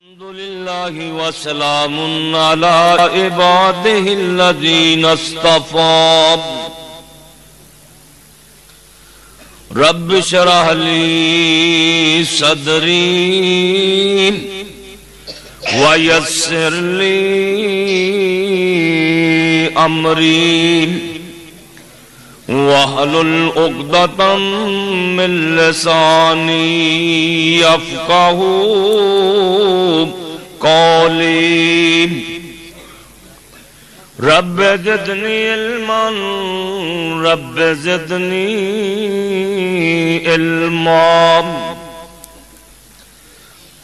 الحمدللہ وسلام علی عبادہ الذین اصطفى رب اشرح لی صدری ویسر لی امری واحلل عقدۃ من لسانی یفقہوا قولی رب زدنی علما رب زدنی علما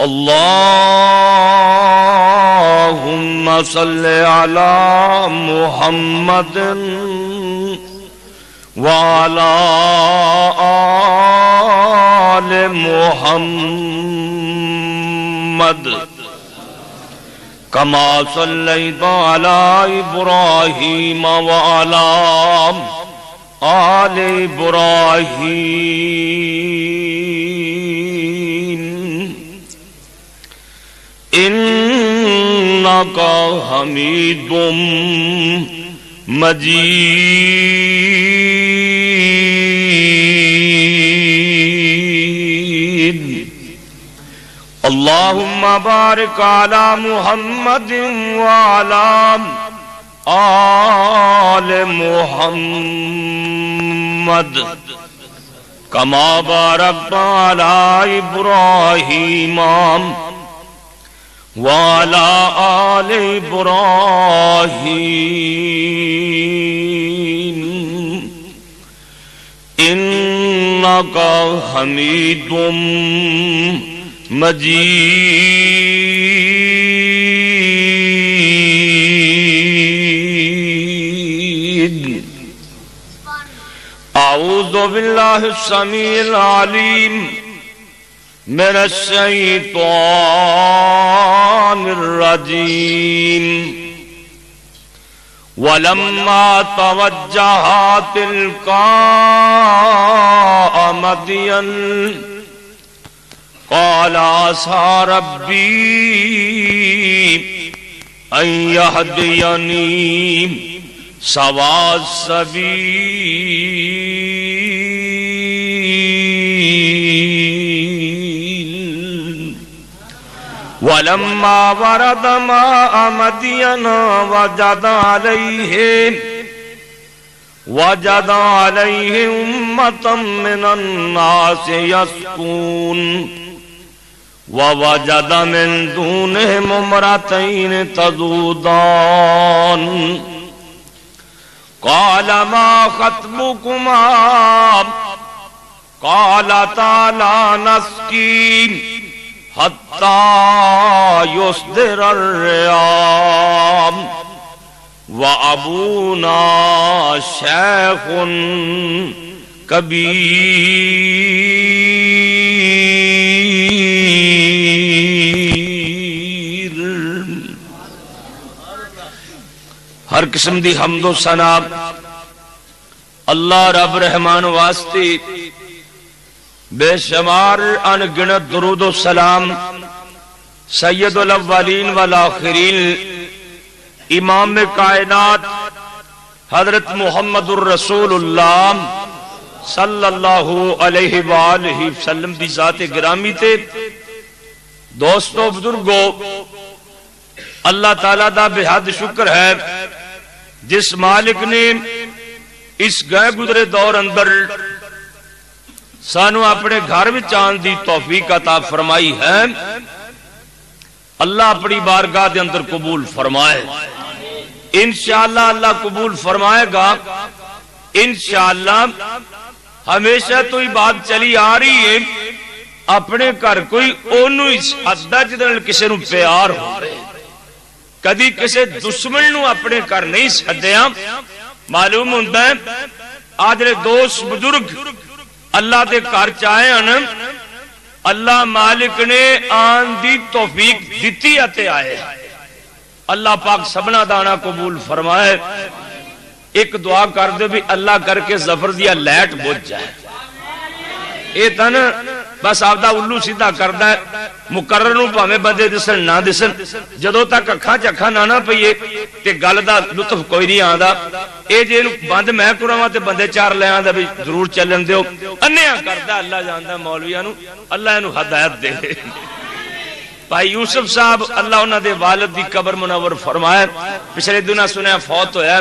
اللہم صل علی محمد وعلى آل محمد كما صليت على إبراهيم وعلى آل إبراهيم إنك حميد مجيد اللهم بارك على محمد وعلى آل محمد كما باركت على إبراهيم وعلى آل إبراهيم إنك حميد مجيد أعوذ بالله السميع العليم من الشيطان الرجيم ولما توجه تلقاء مدين قال عسى ربي أن يهديني سواء السبيل ولما ورد ماء مدين وجد عليه أمة من الناس يسقون ووجد من دونهم امرأتين تذودان قال ما خطبكما قالتا لا نسقي حتى يصدر الرعاء وأبونا شيخ كبير ہر قسم دی حمد و ثنا اللہ رب رحمان واسطے بے شمار ان گنت درود و سلام سید الاولین والآخرین امام کائنات حضرت محمد الرسول اللہ صلی اللہ علیہ وآلہ وسلم دی ذات گرامی تے دوستو بزرگو اللہ تعالیٰ دا بے حد شکر ہے جس مالک نے اس گئے گزرے دور اندر سانو اپنے گھر میں چاند دی توفیق عطا فرمائی ہے اللہ اپنی بارگاہ دے اندر قبول فرمائے انشاءاللہ اللہ قبول فرمائے گا انشاءاللہ ہمیشہ تو ہی بات چلی آ رہی ہے اپنے گھر کوئی اونو اس حدہ جدن کسے نو پیار ہو رہے کدی کسے دشمن نو اپنے گھر نہیں سدیاں معلوم ہوتا ہے آج دوست بزرگ اللہ دے گھر چاہے ہیں اللہ مالک نے آن دی توفیق دیتی آتے آئے اللہ پاک سبنا دانا قبول فرمائے ایک دعا کر دے بھی اللہ کر کے ظفر دیا لیٹ بوجھ جائے اے تن بس آپ دا الو سیدھا کردا ہے مقرر نو بھاویں بندے دسن نہ دسن جدوں تک اکھاں چ اکھاں نہ پئیے تے گل دا لطف کوئی نہیں آندا اے جے بند میں کراواں تے بندے چار لے آندا بھی ضرور چلن دیو انیا کردا اللہ جاندا مولویاں نو اللہ اینو ہدایت دے بھائی یوسف صاحب اللہ انہاں دے والد دی قبر منور فرمائے پچھلے دنوں سنیا فوت ہویا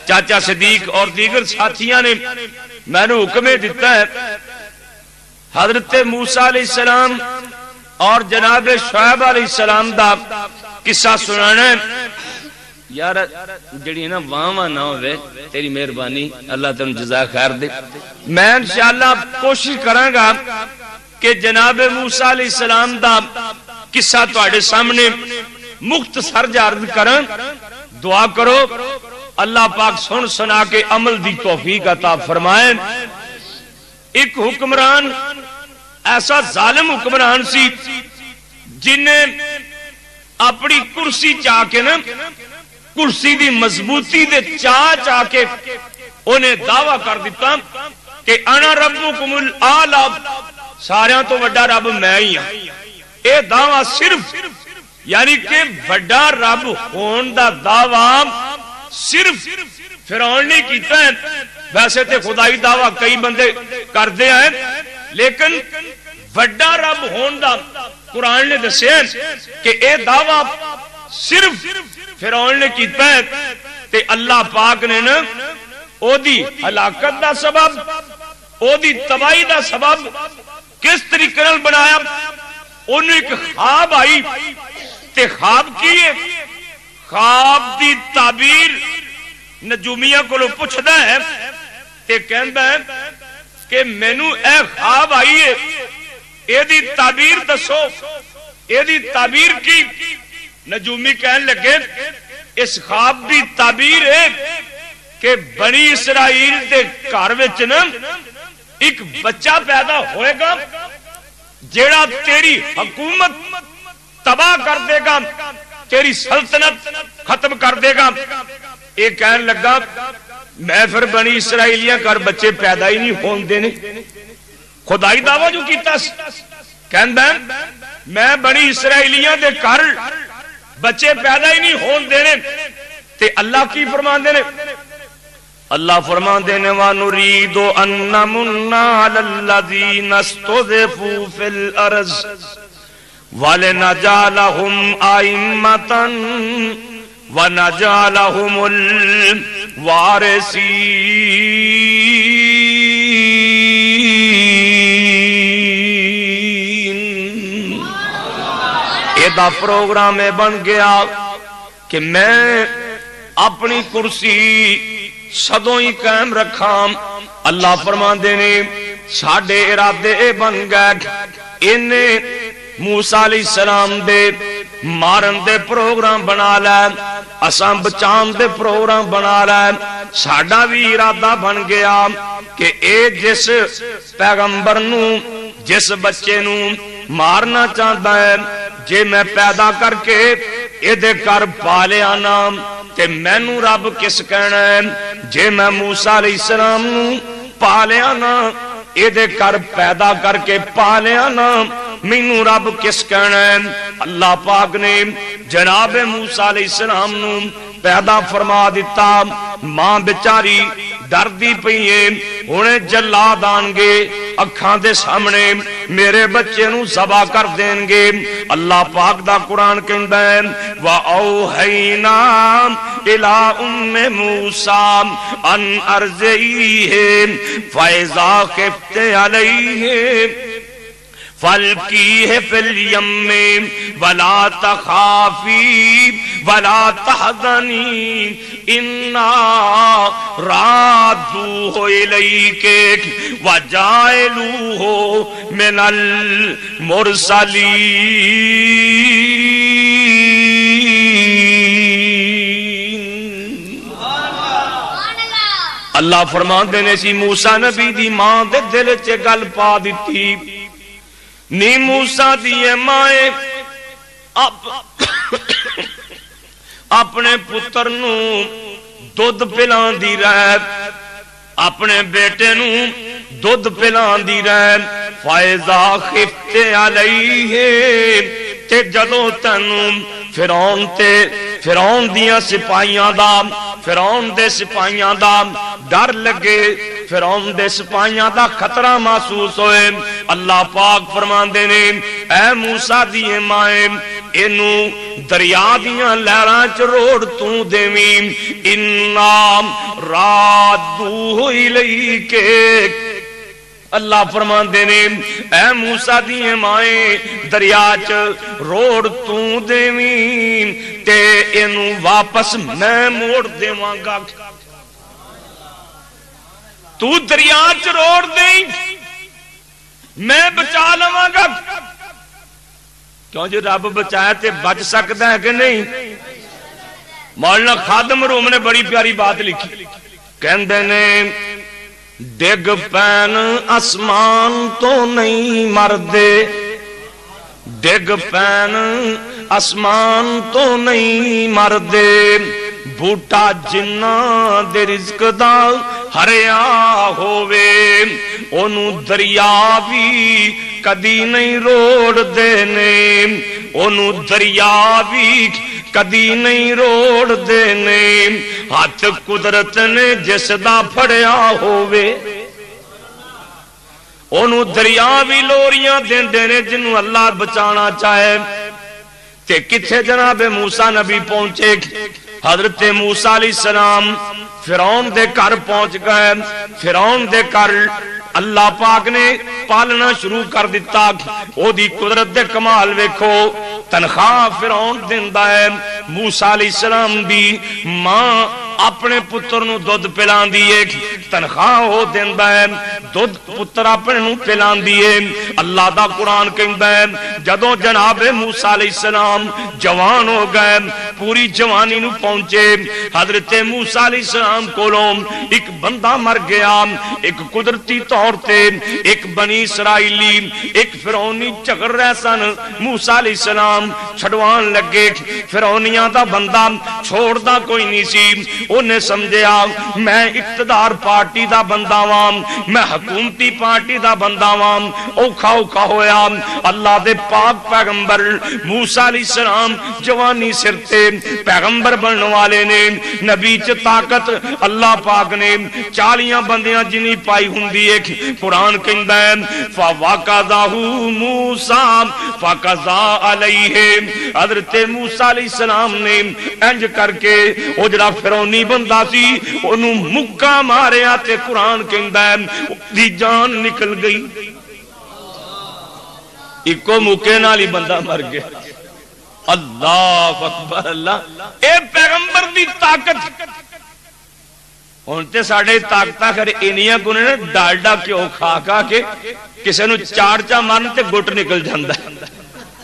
چاچا صدیق اور دیگر ساتھیاں نے میں نے حکم دیتا ہے حضرت موسیٰ علیہ السلام اور جناب شعیب علیہ السلام دا قصہ سنانا ہے یار جڑی نا واہ نہ ہوئے تیری مہربانی اللہ تم جزا خیر دے میں انشاءاللہ کوشش کراں گا کہ جناب موسیٰ علیہ السلام دا قصہ تواڈے سامنے مختصر عرض کراں دعا کرو اللہ پاک سن سنا کے عمل دی توفیق عطا فرمائے ایک حکمران ایسا ظالم حکمران سی جن نے اپنی کرسی چاہ کے نا کرسی دی مضبوطی دے چاہ کے انہیں دعویٰ کر دیتا کہ انا ربکم الاعلی ساریاں تو وڈا رب میں ہی ہاں اے دعویٰ صرف یعنی کہ وڈا رب ہون دا دعویٰ صرف فرعون نے کیتا ہے ویسے تے خدائی دعویٰ کئی بندے کر دے ہیں لیکن وڈا رب ہون دا قرآن نے دسے کہ اے دعویٰ صرف فرعون نے کیتا ہے تے اللہ پاک نے نا او دی ہلاکت دا سبب او دی تباہی دا سبب کس طریقے نال بنایا انہوں ایک خواب آئی تے خواب کیے خواب دی تعبیر نجومیہ کو لو پوچھدا ہے تے کہندا ہے کہ مینوں اے خواب آئی ہے اے دی تعبیر دسو اے دی تعبیر کی نجومی کہن لگے اس خواب دی تعبیر ہے کہ بنی اسرائیل دے گھر وچ نا ایک بچہ پیدا ہوئے گا جیڑا تیری حکومت تباہ کر دے گا تیری سلطنت ختم کر دے گا ایک کہن لگا میں پھر بنی اسرائیلیاں کر بچے پیدا ہی نہیں ہون دینے خدائی دعویٰ جو کیتا کہندا میں بنی اسرائیلیاں دے کر بچے پیدا ہی نہیں ہون دینے تے اللہ کی فرمان دینے اللہ فرمان دینے وَنُرِيدُ أَن نَّمُنَّ عَلَى الَّذِينَ اسْتُضْعِفُوا فِي الْأَرْضِ وَلِنَجْعَلَهُمْ أَئِمَّةً وَنَجْعَلَهُمُ الْوَارِثِينَ ایدہ پروگرام میں بن گیا کہ میں اپنی کرسی صدوں ہی قائم رکھام اللہ فرمان دینے ساڑھے ارادے بن گئے انہیں موسیٰ علیہ السلام دے مارن دے پروگرام بنا لے اساں بچان دے پروگرام بنا لے ساڑھا بھی ارادہ بن گیا کہ اے جس پیغمبر نو جس بچے نو مارنا چاہتا ہے جے میں پیدا کر کے اے دے کر پالے آنا تے مینوں رب کس کہنا ہے جے میں موسیٰ علیہ السلام نو پالے آنا اے دے کر پیدا کر کے پالے آنا مینوں رب کس کہنا ہے اللہ پاک نے جناب موسیٰ علیہ السلام نو پیدا فرما دیتا ماں بیچاری ڈردی پئیے انہیں جلاد آن گے اکھاں دے سامنے میرے بچے نو ذبح کر دیں گے اللہ پاک دا قرآن کہندا ہے وَأَوْحَيْنَا إِلَىٰ أُمِّ مُوسَىٰ أَنْ أَرْضِعِيهِ فَإِذَا خِفْتِ عَلَيْهِ فَالْقِيهِ فِي الْيَمِّ وَلَا تَخَافِي وَلَا تَحْزَنِي إِنَّا رَادُّوهُ إِلَيْكِ وَجَاعِلُوهُ مِنَ الْمُرْسَلِينَ اللہ فرمان دینے سی موسیٰ نبی دی ماں دے دل چے گل پا دیتی نی موسیٰ دیئے مائے اپنے پتر نو دودھ پلان دی رہے اپنے بیٹے نو دودھ پلان دی رہے فائزا خفت علیہم تے جدوں تینوں فرعون دیاں سپاہیاں دا فرعون دے سپاہیاں دا ڈر لگے فرعون دے سپاہیاں دا خطرہ محسوس ہوئے اللہ پاک فرماندے نے اے موسیٰ دیے مائیں اینو دریا دیاں لہراں چ روڑ تو دیویں انا رادوہ الیک اللہ فرماندے نے اے موسیٰ دیے مائیں دریا چ روڑ تو دیویں تے اینو واپس میں موڑ دیواں گا تو دریا چ روڑ دیں میں بچا لواں گا کیوں جو رب بچایا تے بچ سکتا ہے کہ نہیں مولانا خادم روم نے بڑی پیاری بات لکھی کہندے نے ڈگ پین آسمان تو نہیں مردے ڈگ پین آسمان تو نہیں مردے بوٹا جنہ دے رزق دا ہریا ہووے اونوں دریا بھی کدی نہیں روڑ دینے اونوں دریا بھی کدی نہیں روڑ دینے ہاتھ قدرت نے جس دا پھڑیا ہووے اونوں دریا بھی لوریاں دیندے نے جنوں اللہ بچانا چاہے تے کتھے جناب موسیٰ نبی پہنچے حضرت موسیٰ علیہ السلام فرعون دے گھر پہنچ گئے فرعون دے گھر اللہ پاک نے پالنا شروع کر دیتا او دی قدرت دے کمال ویکھو تنخواہ فرعون دیندا ہے موسیٰ علیہ السلام دی ماں اپنے پتر نو دودھ پلان دیئے تنخواہ ہو دیندا ہے دودھ پتر اپنے نو پلان دیئے اللہ دا قرآن کہندا ہے جدوں جناب موسیٰ علیہ السلام جوان ہو گئے پوری جوانی نو پہنچے حضرت موسیٰ علیہ السلام کولوں ایک بندہ مر گیا ایک قدرتی طور تے ایک بنی اسرائیلی ایک فرعونی چگر رہ سن موسیٰ علیہ السلام چھڑوان لگے فرعونیاں دا بندہ چھوڑ دا کوئی نہیں سی انہیں سمجھیا میں اقتدار پارٹی دا بندہ وام میں حکومتی پارٹی دا بندہ وام اوکھا اوکھا ہویا اللہ دے پاک پیغمبر موسیٰ علیہ السلام جوانی سرتے پیغمبر بننے والے نے نبی چ طاقت اللہ پاک نے 40 بندیاں جنی پائی ہوندی ہے قرآن کہندا ہے فَوَقَذَهُ مُوسَىٰ فَقَذَا عَلَيْهِ حضرت موسیٰ علیہ السلام نے انج کر کے او جڑا فرعونی بندہ سی انہوں مکہ مارے آتے قرآن کہندا ہے دی جان نکل گئی ایکو مکے نالی بندہ مر گیا اللہ اکبر اللہ اے پیغمبر دی طاقت ہونتے ساڑھے طاقتہ کر انیاں کنے نے ڈالڈا کیوں کھا کھا کے کسے نو چار چا مارنے تے گھٹ نکل جاندہ ہے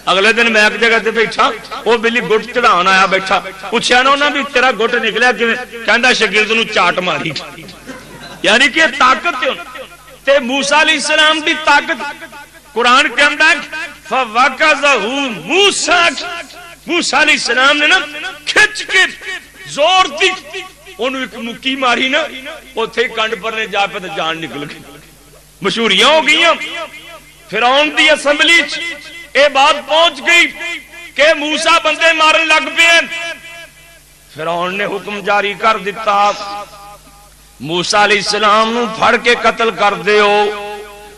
اگلے دن میں ایک جگہ تے بیٹھا وہ بلی گھٹ چڑھانا آیا بیٹھا پوچھا نا انہاں بھی تیرا گھٹ نکلیا کہندہ شگرد نو چاٹ ماری یعنی کہ طاقت تے موسیٰ علیہ السلام دی طاقت قرآن کے اندر فَوَقَذَهُ موسیٰ علیہ السلام نے نا کھچ کے زور دی انہوں ایک مکی ماری نا وہ تھے کنڈ پر نے جا پہ جان نکل گئی مشہوریاں ہو گئی فرعون دی اسمبلی اے بات پہنچ گئی کہ موسیٰ بندے مارن لگ پہ فرعون نے حکم جاری کر دیتا موسیٰ علیہ السلام نو پھڑ کے قتل کر دیو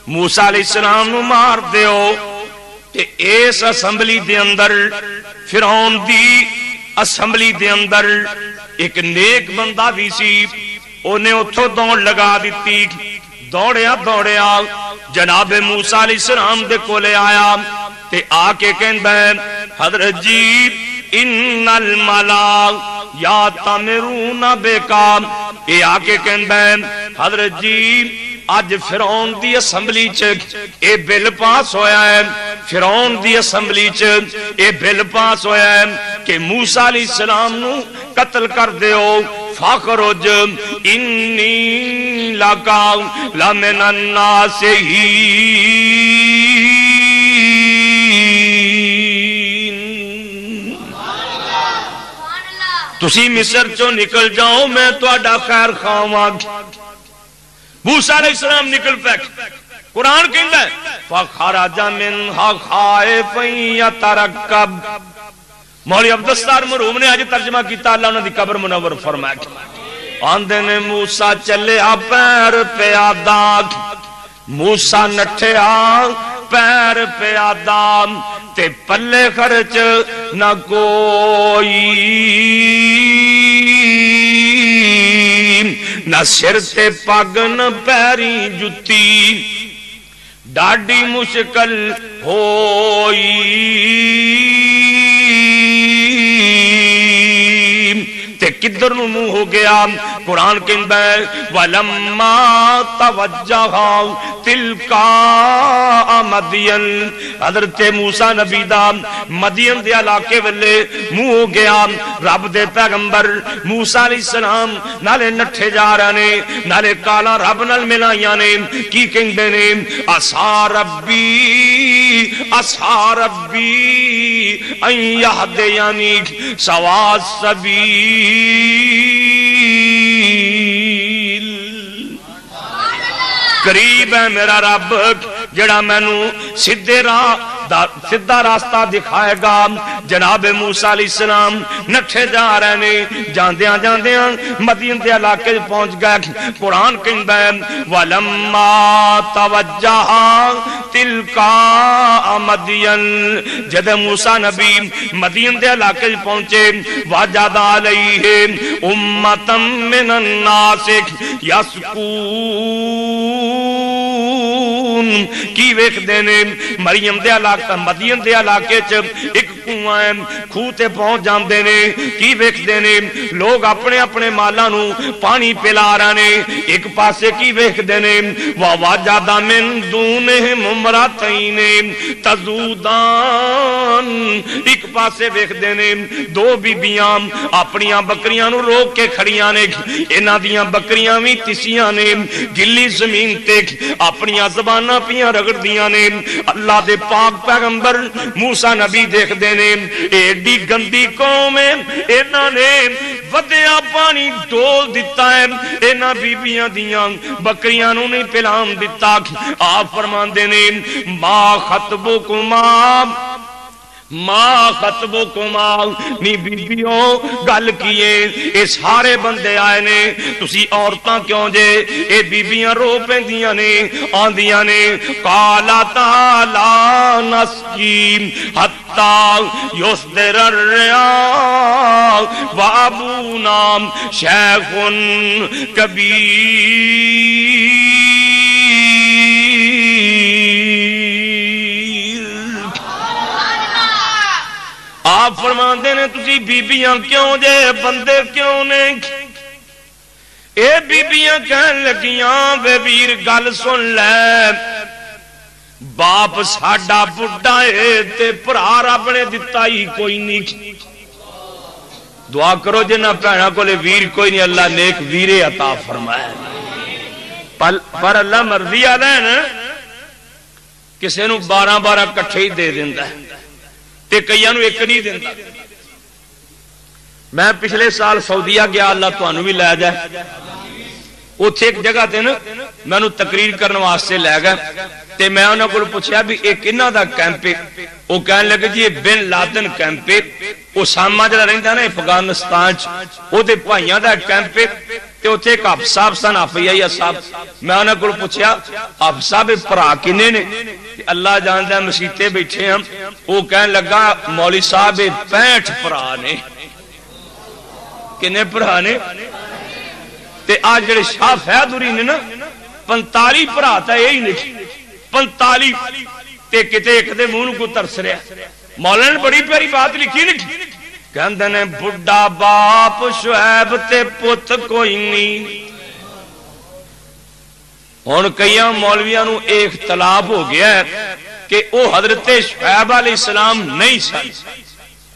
موسیٰ علیہ السلام نو مار دیو کہ اس اسمبلی دے اندر فرعون دی اسمبلی دے اندر ایک نیک بندہ بھی سی انہیں اتھو دوڑ لگا دیتی دوڑیا دوڑیا جناب موسیٰ علیہ السلام دے کولے آیا تے آکے کہندہ ہے حضرت جی ان الملا یا تامرون بیکا اے آکے کہندہ ہے حضرت جی آج فرعون دی اسمبلی چ اے بل پاس ہویا ہے فرعون دی اسمبلی چ اے بل پاس ہویا ہے کہ موسیٰ علیہ السلام نو قتل کر دیو فاخرج انی لکا لمن الناسین تسی مصر چو نکل جاؤ میں تو اڈا خیر خواہاں موسیٰ علیہ السلام نکل پیک قرآن کہندہ ہے فخرج منها خائفا يترقب. مولوی عبدالستار مرحوم نے آج ترجمہ کیتا، اللہ انہوں دی قبر منور فرمایا. آندے نے موسیٰ چلے پیر پیادا، موسیٰ نٹھیا پیر پیادا تے پلے خرچ نہ کوئی، نہ سر تے پگ نہ پیری جتی، ڈاڈی مشکل ہوئی. تے کدھر نو منہ ہو گیا؟ قرآن کہندا ہے ولما توجہ تلقاء مدین، حضرت موسیٰ نبی دا مدین دے علاقے والے منہ ہو گیا. رب دے پیغمبر موسیٰ علیہ السلام نالے نٹھے جا رہے نے، نالے کالا رب نال ملائیاں نے. کی کہندے نے؟ عسى ربی ان یہدینی سواء السبیل. قریب ہے میرا رب جڑا مینوں سیدھے راہ سیدھا راستہ دکھائے گا. جناب موسیٰ علیہ السلام نٹھے جا رہے نے، جاندیاں جاندیاں مدین دے علاقے پہنچ گئے. قرآن کہندا ہے ولما توجہ تلقاء مدین، جد موسیٰ نبی مدین دے علاقے پہنچے وجد علیہ امۃ من الناس یسقون. کی ویکھ دینے مریم دے علاقے مدین دے علاقے چ ایک کنواں ہے، کھوہ تے پہنچ جاندے نے. کی ویکھدے نے؟ لوگ اپنے اپنے مالاں نو پانی پلا رہے نے. ایک پاسے کی ویکھدے نے؟ ووجد من دونہم امرأتین تذودان. ایک پاسے ویکھدے نے دو بیبیاں اپنیاں بکریاں نو روک کے کھڑیاں نے. انہاں دیاں بکریاں وی تسیاں نے، گلی زمین تے اپنیاں زباناں پیاں رگڑدیاں نے. اللہ دے پاک پیغمبر موسیٰ نبی دیکھ دینے ایڈی گندی قوم ہے، انہاں نے ودیا پانی ڈول دیتا ہے، انہاں بیبیاں دیاں بکریاں نو نہیں پلان دیتا. آپ فرمان دینے ما خطبکما ما خطبکما، نی بیبیوں گل کیے اے سارے بندے آئے نے، تسی عورتاں کیوں جے؟ اے بیبیاں رو پیندیاں نے، آندیاں نے قالتا لا نسقی حتی یصدر الرعاء وابونا شیخ کبیر. آپ فرماندے نے تسی بیبیاں کیوں جے، بندے کیوں نے؟ اے بیبیاں کہن لگیاں وے ویر گل سن لے، باپ ساڈا بڈھا ہے تے بھرا رب نے دتا ہی کوئی نہیں. دعا کرو جنہ بھੈਣਾਂ کولے ویر کوئی نہیں، اللہ نیک ویرے عطا فرمائے. پر اللہ مرضی والا ہے نا، کسے نو 12 کٹھے ہی دے دیندا ہے تے کئیاں نو ایک نہیں دیندا. میں پچھلے سال سعودیہ گیا، اللہ تانوں بھی لے جائے. اوتھے ایک جگہ تے نا مینوں تقریر کرنے واسطے لے گئے تے میں انہاں کول پوچھیا بھی ایک انہاں دا کیمپ ہے. وہ کہن لگے جی یہ بن لادن کیمپ ہے، اسامہ جڑا رہندا نا افغانستان چ، او دے بھائیاں دا کیمپ ہے. تے اوتھے ایک حافظ صاحب سن، حافظ صاحب. میں انہاں کول پوچھیا حافظ صاحب بھرا کنے نے؟ اللہ جاندا مسیتے بیٹھے ہم. وہ کہن لگا مولوی صاحب 65 بھرا نے. کنے بھرا نے؟ تے آج جڑے شاہ فیدوری نے نا 45 بھرا تا یہی نہیں 45. تے کتے ایک دے منہ کو ترس رہا. مولانا نے بڑی پیاری بات لکھی لکھی، کہندے نے بڈھا باپ شعیب تے پت کوئی نہیں. ہن کئیاں مولویاں نو ایک اختلاف ہو گیا ہے کہ او حضرت شعیب علیہ السلام نہیں سن.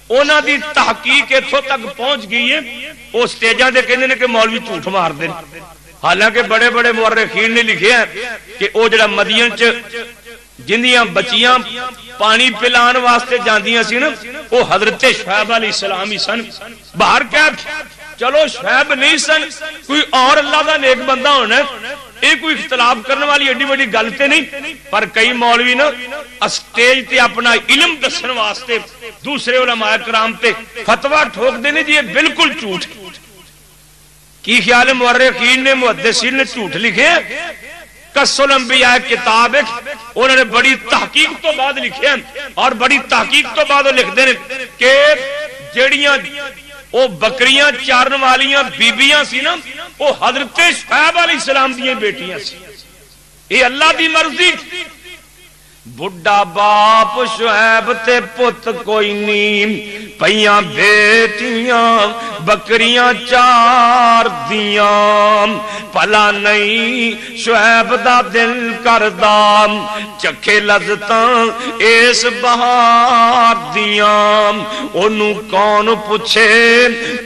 انہاں دی تحقیق اتھوں تک پہنچ گئی ہے، وہ سٹیجاں دے کہندے نے کہ مولوی جھوٹ مار دے. حالانکہ بڑے بڑے مورخین نے لکھیا ہے کہ او جڑا مدین چ جندیاں بچیاں پانی پلان واسطے جاندیاں سی نا، وہ حضرت شعیب علیہ السلام ہی سن. باہر کیا چلو شعیب نہیں سن، کوئی اور اللہ دا نیک بندہ ہونا. یہ کوئی اختلاف کرنے والی ایڈی بڑی گل تے نہیں، پر کئی مولوی نا اسٹیج تے اپنا علم دسن واسطے دوسرے علماء کرام تے فتوا ٹھوک دینے جی یہ بالکل جھوٹ۔ کی خیال ہے مورخین نے محدثین نے جھوٹ لکھے؟ قصص الانبیاء کتاب ہے، انہوں نے بڑی تحقیق تو بعد لکھے ہیں، اور بڑی تحقیق تو بعد وہ لکھ دینے کہ جڑیاں وہ بکریاں چارن والیاں بیبیاں سی نا وہ حضرت شعیب علیہ السلام دیاں بیٹیاں سی، یہ اللہ دی مرضی۔ بڑھا باپ شعیب تے پت کوئی نہیں، پیاں بیٹیاں بکریاں چار دیاں، پلا نہیں شعیب دا دل کردا چکھے لذتاں اس بہار دیاں، انہوں کون پوچھے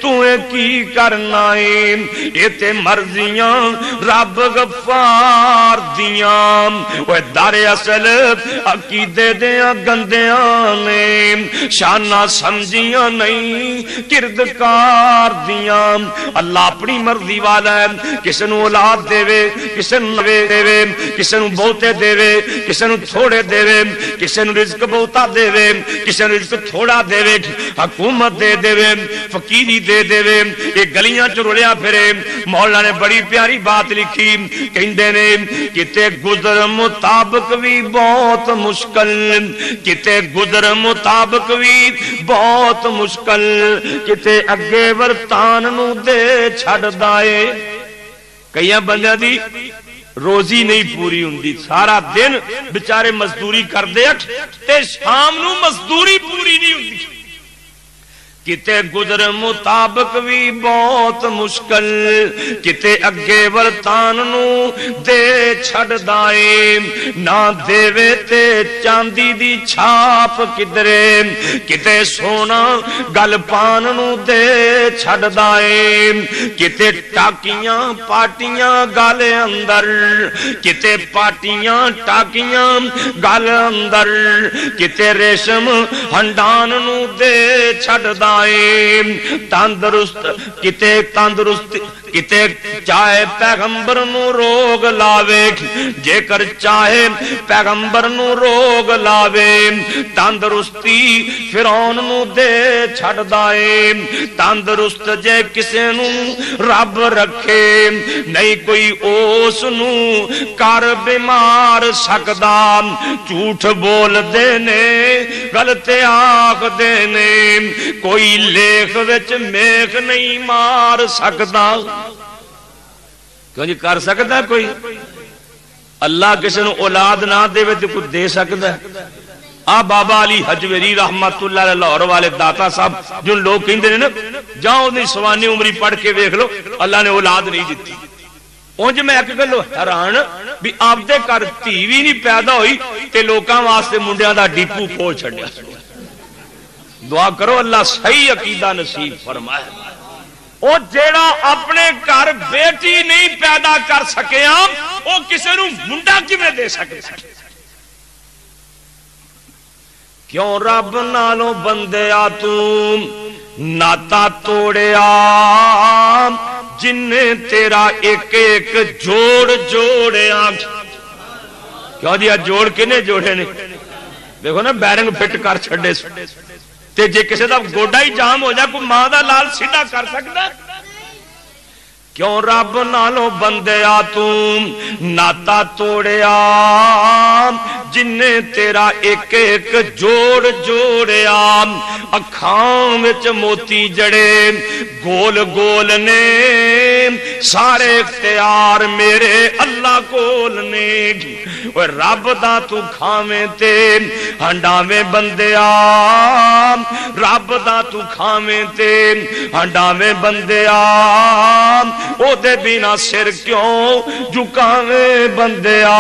تویں کی کرنا ہے، یہ تے مرضیاں رب غفار دیاں۔ وہ دار اصل عقیدے دیاں گندیاں نے، شانہ سمجھیاں نہیں کردکار دیاں۔ اللہ اپنی مرضی والا ہے، کسے نو اولاد دے وے، کسے نو دے وے، کسے نو بہتے دے وے، کسے نو تھوڑے دے وے، کسے نو رزق بہتا دے وے، کسے نو رزق تھوڑا دے وے، حکومت دے وے، فقیری دے وے۔ یہ گلیاں چ رلیا پھرے۔ مولا نے بڑی پیاری بات لکھی، کہندے نے کتے گزر مطابق بھی بہت مشکل، کتے گزر مطابق بھی بہت مشکل، کتے اگے ورتان نو دے چھڑ دائے۔ کئی بندیاں دی روزی نہیں پوری ہوندی، سارا دن بیچارے مزدوری کر دے تے شام نو مزدوری پوری نہیں ہوندی۔ کتے گزر مطابق بھی بہت مشکل، کتے اگے ورتان نو دے چھڑ دائے، نہ دے وے تے چاندی دی چھاپ کدرے، کتے سونا گل پان نو دے چھڑ دائے، کتے ٹاکیاں پاٹیاں گل اندر، کتے پاٹیاں ٹاکیاں گل اندر، کتے ریشم ہنڈان نو دے چھڑ دائے، تندرست کتے تندرست کتے چاہے پیغمبر نو روگ لاوے، جے کر چاہے پیغمبر نو روگ لاوے، تندرستی فرعون نو دے چھڑ دائے، تندرست جے کسے نو رب رکھے، نہیں کوئی اس نو کر بیمار سکدا، جھوٹ بول دینے غلط آخ دینے، کوئی لیخ وچ میخ نہیں مار سکدا۔ کیوں جی کر سکتا کوئی؟ اللہ کسی نے اولاد نہ دے تو کچھ دے سکتا ہے؟ بابا علی حجویری رحمت اللہ علیہ لاہور والے داتا صاحب جن لوگ کہندے نے نا جاؤ نہیں سوانی عمری پڑھ کے دیکھ لو اللہ نے اولاد نہیں دیتی۔ اونج میں ایک گل حیران بھی آپ دے گھر دھی بھی نہیں پیدا ہوئی تے لوکاں واسطے منڈیاں دا ڈیپو کھول چھڈیا۔ دعا کرو اللہ صحیح عقیدہ نصیب فرمائے۔ وہ جیڑا اپنے گھر بیٹی نہیں پیدا کر سکے وہ کسی نو منڈا کیویں دے سکے؟ کیوں رب نالوں بندیا تو ناتا توڑیا، جن نے تیرا ایک ایک جوڑ جوڑیا۔ کیوں جی جوڑ کنے جوڑے نے؟ دیکھو نا بیرنگ فٹ کر چھڑے تے جے کسی دا گوڈا ہی جام ہو جائے کوئی ماں دا لال سیدھا کر سکتا؟ کیوں رب نالوں بندیا تو ناتا توڑیا، جن نے تیرا ایک ایک جوڑ جوڑیا، اکھاں وچ موتی جڑے گول گول نے، سارے اختیار میرے اللہ کول نے۔ رب دا تو کھاویں تے ہنڈاویں بندیا، رب دا تو کھاویں تے ہنڈاویں بندیا، او دے بنا سر کیوں جھکاویں بندیا۔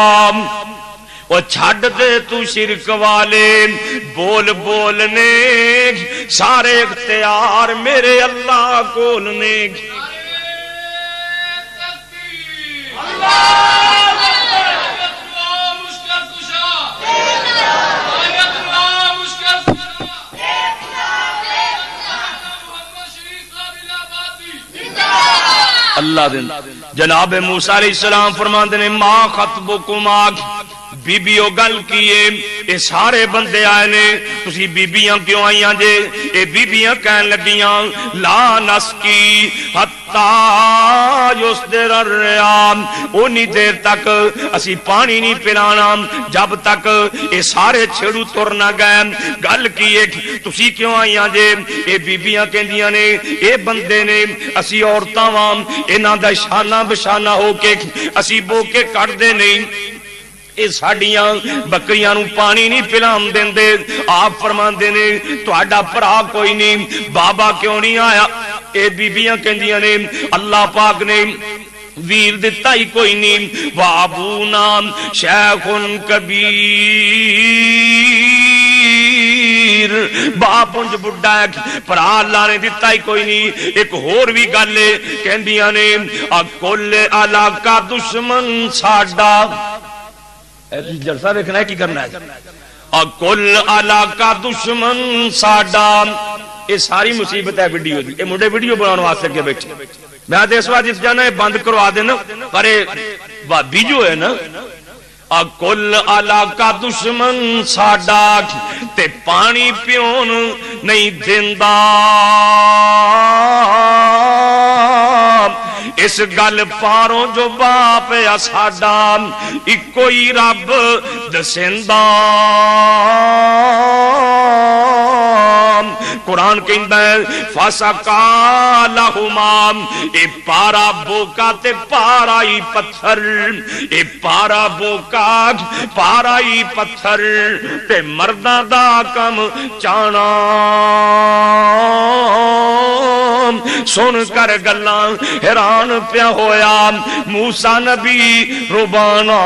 وہ چھڑ دے تو شرک والے بول بولنے، سارے اختیار میرے اللہ کول نے۔ اللہ دن جناب موسیٰ علیہ السلام فرماندے نے ما خطبکما بیبیو گل کیے اے سارے بندے آئے نے تسی بیبیاں کیوں آئیاں جے اے بیبیاں کہن لگیاں لا نسکی حتی یصدر الریام اونی دیر تک اسی پانی نہیں پلانا جب تک اے سارے چھڑو تر نہ گئے گل کیے تسی کیوں آئیاں جے اے بیبیاں کہندیاں نے اے بندے نے اسی عورتاں وام انہاں دا شانہ بشانہ ہو کے اسی بو کے کٹ دے نہیں اے ساڈیاں بکریاں نو پانی نہیں پلان دیندے آپ فرماندے نے تہاڈا بھرا کوئی نہیں بابا کیوں نہیں آیا اے بیبیاں کہندیاں نے اللہ پاک نے ویر دتا ہی کوئی نہیں وابونا شیخ کبیر باپ انج بڑھا ہے پرا اللہ نے دتا ہی کوئی نہیں ایک اور بھی گل ہے کہندیاں نے کل علاقہ دشمن ساڈا جلسہ دیکھنا ہے کی کرنا ہے کل علاقہ دشمن ساڈا یہ ساری مصیبت ہے ویڈیو دی یہ منڈے ویڈیو بنانے واسطے کے بیٹھے میں اس بار جس جانا ہے بند کروا دینا پر بھابی جو ہے نا کل علاقہ دشمن ساڈا تے پانی پیون نہیں دیندا اس گل پاروں جو باپ یا ساڈا اکو ہی رب دسیندا قرآن کہندا ہے فسقا لہما اے پارا بوکا تے پارا ہی پتھر اے پارا بوکا پارا ہی پتھر تے مرداں دا کم چانا سن کر گلاں حیران پیا ہویا موسیٰ نبی ربانا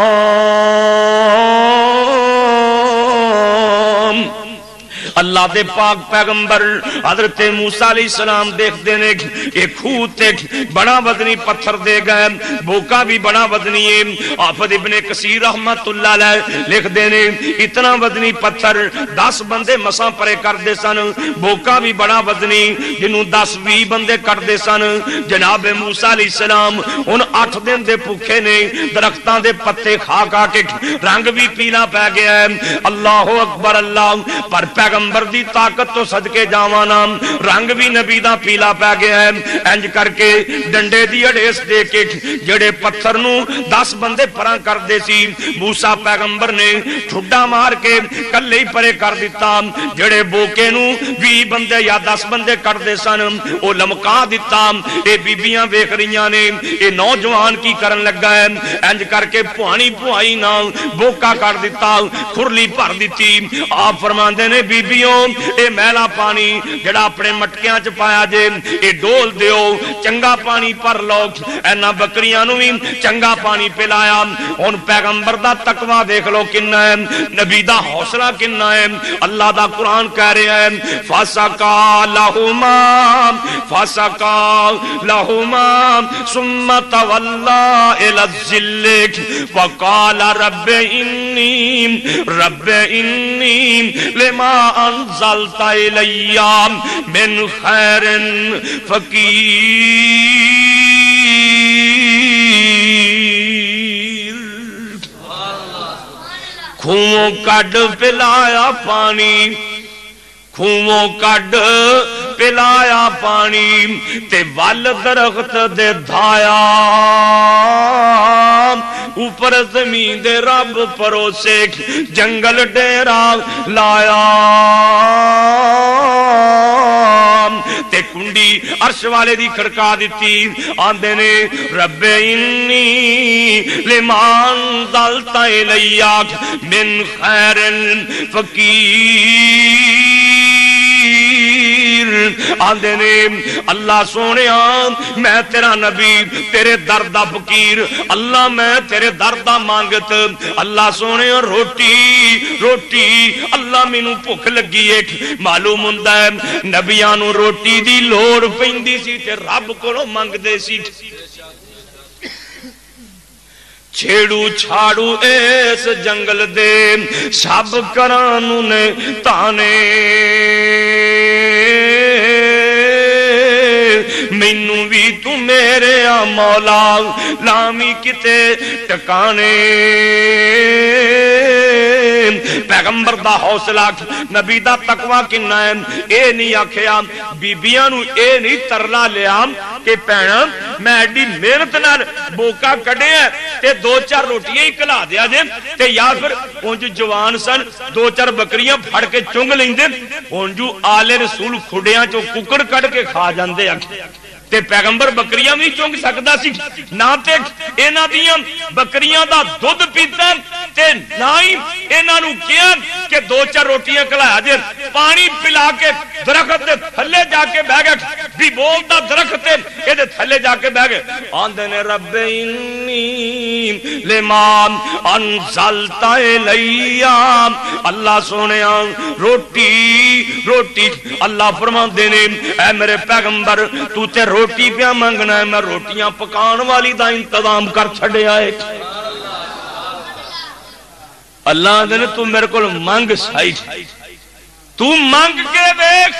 اللہ دے پاک پیغمبر حضرت موسیٰ علیہ السلام دیکھ دینے ایک خود ایک بڑا وزنی پتھر دے گئے بوکا بھی بڑا وزنی ہے حافظ ابن کثیر رحمت اللہ علیہ لکھ دینے اتنا وزنی پتھر 10 بندے مساں پرے کر دے سن بوکا بھی بڑا وزنی جنہوں 10-20 بندے کر دے سن جناب موسیٰ علیہ السلام ان 8 دن دے پوکھے نے درختان دے پتے کھا کھا کے رنگ بھی پیلا پہ گیا ہے اللہ اکبر اللہ پر پیغمبر دی طاقت تو صدقے جاوانا رنگ بھی نبی دا پیلا پہ گیا ہے انج کر کے ڈنڈے دی اڑیس دے کے جڑے پتھر نو 10 بندے پراں کر دے سی موسیٰ پیغمبر نے ٹھڈا مار کے کلے ہی پرے کر دیتا جڑے بوکے نو 20 بندے یا 10 بندے کر دے سن او لمکا دیتا اے بیبیاں ویکھ رہیاں نے اے نوجوان کی کرن لگا ہے انج کر کے پوانی پوائی نہ بوکا کر دیتا کھرلی بھر دیتی آپ فرماندے نے بیبیوں اے میلا پانی جڑا اپنے مٹکیاں چ پایا جے اے ڈول دیو چنگا پانی پر لو اینا بکریاں نو بھی چنگا پانی پلایا ہن پیغمبر دا تقوی دیکھ لو کنا ہے نبی دا حوصلہ کنا ہے اللہ دا قرآن کہہ رہا ہے فسقا لہما ثم تولا الی الظل وقال رب انی لما انزلت الی من خیر فقیر کھووں کڈ پلایا پانی کھووں کڈ پلایا پانی تے ول درخت دے دھایا اوپر زمین دے رب پروسے جنگل ڈیرا لایا تے کنڈی عرش والے دی کھڑکا دیتی آندے نے رب انی لمان دلتا الیاک من خیر فقیر آندے نے اللہ سونے میں تیرا نبی تیرے دردہ فقیر اللہ میں تیرے دردہ مانگت اللہ سونے روٹی اللہ مینوں بھوک لگی ہے معلوم ہوندا ہے نبیاں نوں روٹی دی لوڑ پیندی سی تے رب کولوں منگدے سی چھیڑو چھاڑو اس جنگل دے سب کرانو نے تانے مینوں بھی تو میرے آ مولا لامی کتے ٹکانے پیغمبر دا حوصلہ نبی دا تقوی کنا ہے اے نہیں آکھیا بیبیاں نو اے نہیں ترلا لیا کہ پینا میں ایڈی محنت نال بوکا کڈے ہیں تے دو چار روٹیاں ہی کلا دیا جے تے یا پھر اونج جوان سن دو چار بکریاں پھڑ کے چنگ لیندے اونجو آلے رسول کھڑیاں چو ککڑ کٹ کے کھا جاندے تے پیغمبر بکریاں بھی چونگ سکتا سی نہ تے اینا دیاں بکریاں دا دودھ پیتا تے نہ ہی اینا نو کیا کہ دو چار روٹیاں کلایا جے پانی پلا کے درخت دے تھلے جا کے بہ گئے بھی بول دا درخت اے دے تھلے جا کے بہ گئے آندے نے رب انی لمان انزلت الیا اللہ سونیا روٹی اللہ فرماندے نے اے میرے پیغمبر تو تے روٹی پیا منگنا ہے میں روٹیاں پکان والی دا انتظام کر چھڑے آئے اللہ دے نے تو میرے کو منگ سائی تو منگ کے دیکھ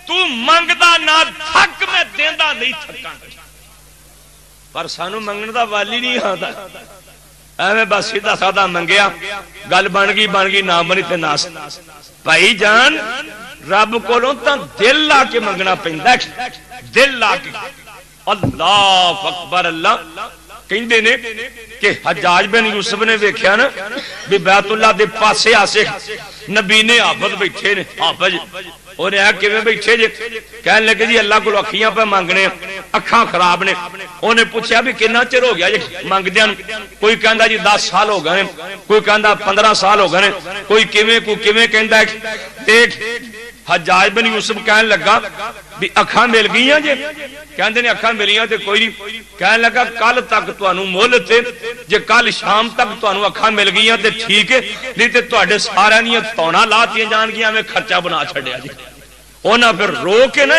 تو منگ دا نہ تھک میں دیندہ نہیں تھکا پر سانو منگن دا والی نہیں آتا ایویں بس سیدھا سادہ منگیا گل بن گئی نہ بنی تے ناس بھائی جان رب کولوں تاں دل لا کے منگنا پیندا دل لا کے اللہ اکبر اللہ کہندے نے کہ حجاج بن یوسف نے ویکھیا نا بھی بیت اللہ دے پاسے آسے نبی نے حافظ بیٹھے نے حافظ اور یہ کیویں بیٹھے جے کہنے لگے جی اللہ کو اکھیاں پہ مانگنے اکھاں خراب نے انہیں پوچھا بھی کتنا چر ہو گیا جی مانگدیاں کوئی کہندا جی 10 سال ہو گئے کوئی کہندا 15 سال ہو گئے کوئی کیویں کہندا تے حجاج بن یوسف کہنے لگا بھی اکھاں مل گئیاں جے کہندے نے اکھاں ملیاں تے کوئی نہیں کہنے لگا کل تک تانوں مول تے جے کل شام تک تانوں اکھاں مل گئیاں تے ٹھیک ہے نہیں تے تواڈے سارے دیاں توڑاں لاتیاں جان گیاں میں خرچہ بنا چھڈیا جی اونا پھر رو کے نا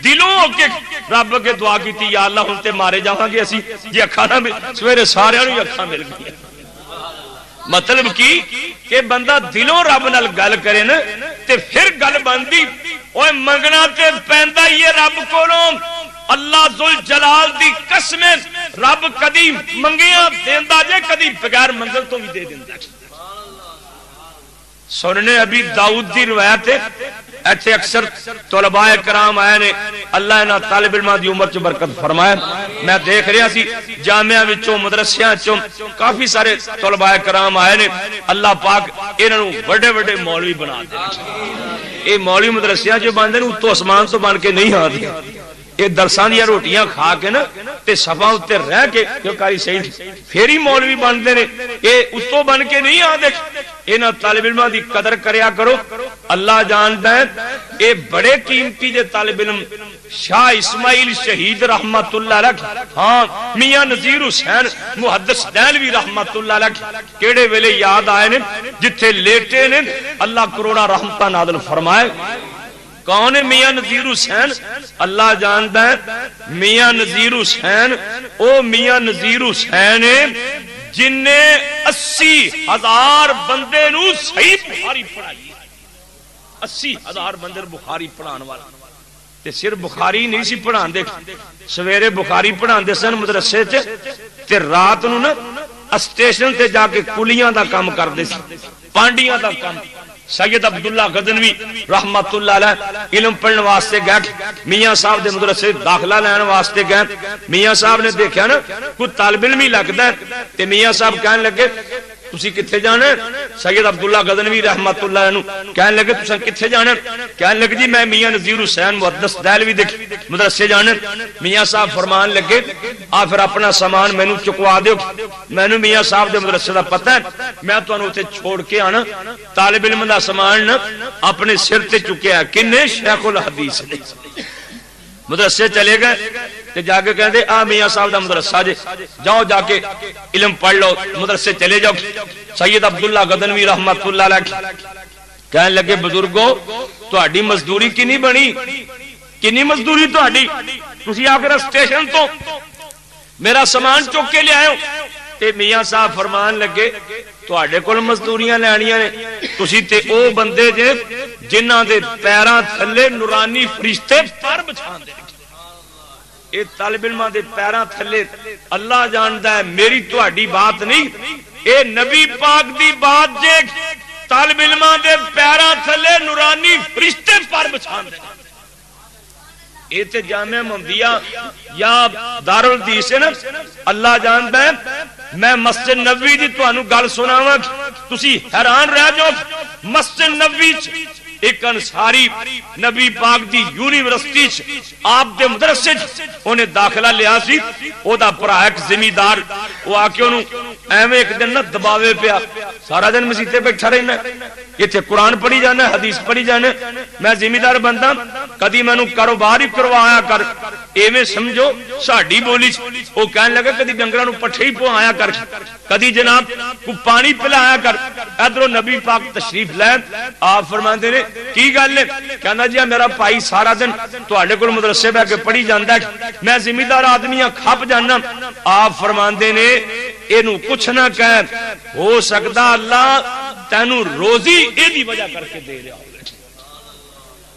دلوں ہو کے رب کے دعا کیتی یا اللہ ہن تے مارے جاواں گے اسی جے اکھاں نہ سویرے سارے نوں اکھاں مل گئیاں مطلب کی کہ بندہ دلوں رب نال گل کرے نا تے پھر گل بندی اوے منگنا تے پیندا ہی رب کولوں اللہ ذل جلال دی قسم رب کدی منگیاں دیندا جے کدی بغیر منگل تو بھی دے دیندا سننے ابھی داؤد دی روایت ہے ایتھے اکثر طلباء کرام آئے نے اللہ انہاں طالب علماں دی عمر چ برکت فرمائے میں دیکھ رہا سی جامعہ وچوں مدرسیاں چوں کافی سارے طلباء کرام آئے نے اللہ پاک انہاں نوں بڑے بڑے مولوی بنا دے اے مولوی مدرسیاں چ بندے نوں تو اسمان تو بن کے نہیں آندے اے درساں دی روٹیاں کھا کے نا تے صفاں اوتے رہ کے جو کاری صحیح پھر مولوی بندے نے اے اتوں بن کے نہیں آندے انہاں طالب علماں دی قدر کریا کرو اللہ جاندا ہے اے بڑے قیمتی جے طالب علم شاہ اسماعیل شہید رحمت اللہ علیہ ہاں میاں نذیر حسین محدث دہلوی رحمت اللہ علیہ کیڑے ویلے یاد آئے نے جتھے لیٹے نے اللہ کروڑا رحمتاں نازل فرمائے کون ہے میاں نذیر حسین اللہ جاندا ہے میاں نذیر حسین او میاں نذیر حسین جن نے 80,000 بندے نو صحیح بخاری پڑھائی 80,000 بندے بخاری پڑھان والا تے صرف بخاری نہیں سی پڑھان دے سویرے بخاری پڑھان دے سن مدرسے چ تے رات نو نا اسٹیشن تے جا کے کلیاں دا کام کردے سی پانڈیاں دا کام سید عبداللہ غزنوی رحمت اللہ علیہ علم پڑھنے واسطے گئے میاں صاحب دے مدرسے داخلہ لینے واسطے گئے میاں صاحب نے دیکھا نا کوئی طالب علم ہی لگتا ہے تے میاں صاحب کہنے لگے تسی کتھے جانا ہے سید عبداللہ غزنوی رحمت اللہ عنہ کہنے لگے تساں کتھے جانا ہے کہنے لگے جی میں میاں نذیر حسین محدث دہلوی دے مدرسے جانا ہے میاں صاحب فرمان لگے آ پھر اپنا سامان مینوں چکوا دیو مینوں میاں صاحب دے مدرسے دا پتہ ہے میں تانوں اوتھے چھوڑ کے آنا طالب علم دا سامان اپنے سر تے چکیا کنے شیخ الحدیث نے مدرسے چلے گئے تے جا کے کہندے آ میاں صاحب دا مدرسہ جے جاؤ جا کے علم پڑھ لو مدرسے چلے جاؤ سید عبداللہ غزنوی رحمت اللہ علیہ کہنے لگے بزرگو تہاڈی مزدوری کنی بنی کنی مزدوری تہاڈی تسی آ کے سٹیشن تو میرا سامان چک کے لے آئے ہو تے میاں صاحب فرمان لگے تہاڈے کول مزدوریاں لینیاں نے تسی تے او بندے جے جنہاں دے پیراں تھلے نورانی فرشتے پر بچھان دے اے طالب علماں دے پیراں تھلے اللہ جاندا ہے میری تہاڈی بات نہیں اے نبی پاک دی بات جے طالب علماں دے پیراں تھلے نورانی فرشتے پر بچھان دے اے تے جامعہ محمدیہ یا دارالحدیث ہے نا اللہ جاندا ہے میں مسجد نبوی دی تانوں گل سناواں تسی حیران رہ جاؤ مسجد نبوی ایک انصاری نبی پاک دی یونیورسٹی آپ دے مدرسے انہیں داخلہ لیا سی او دا پرا ایک زمیندار وہ آ کے انہوں ایویں ایک دن نہ دباوے پیا سارا دن مسیتے بیٹھا رہنا یہ تھے قرآن پڑھی جانا حدیث پڑھی جانا میں زمیندار بندہ کدی میں نو کاروبار ہی کروایا کر ایویں سمجھو ساڈی بولی وہ کہنے لگا کدی ڈنگراں نو پٹھے ہی پوایا کر کدی جناب کو پانی پلایا کر ادھروں نبی پاک تشریف لے آپ فرماندے نے کی گل ہے کہندا جی میرا بھائی سارا دن تواڈے کول مدرسے بیٹھ کے پڑھی جاندا ہے میں زمیندار آدمی ہاں کھپ جانا آپ فرماندے نے اینو کچھ نہ کہہ ہو سکدا اللہ تینوں روزی اے دی وجہ کر کے دے رہا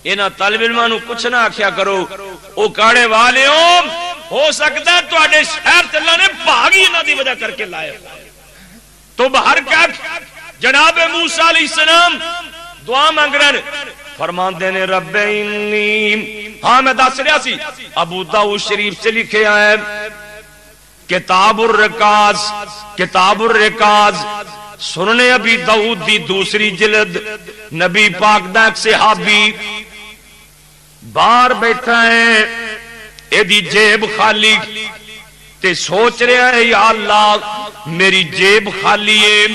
انہاں طالب علماں نو کچھ نہ آکھیا کرو او کاڑے والیوں ہو سکدا ہے تواڈے شہر تے اللہ نے بھاگ ہی انہاں دی وجہ کر کے لائے تو باہر کا جناب موسیٰ علیہ السلام دعا مانگ رہے فرماندے نے رب انی ہاں میں دس رہا سی ابو داؤد شریف سے لکھے آئے کتاب الرکاز سننے ابی داؤد دی دوسری جلد نبی پاک دا ایک صحابی باہر بیٹھا ہے اے دی جیب خالی تے سوچ رہا ہے یا اللہ میری جیب خالی ہے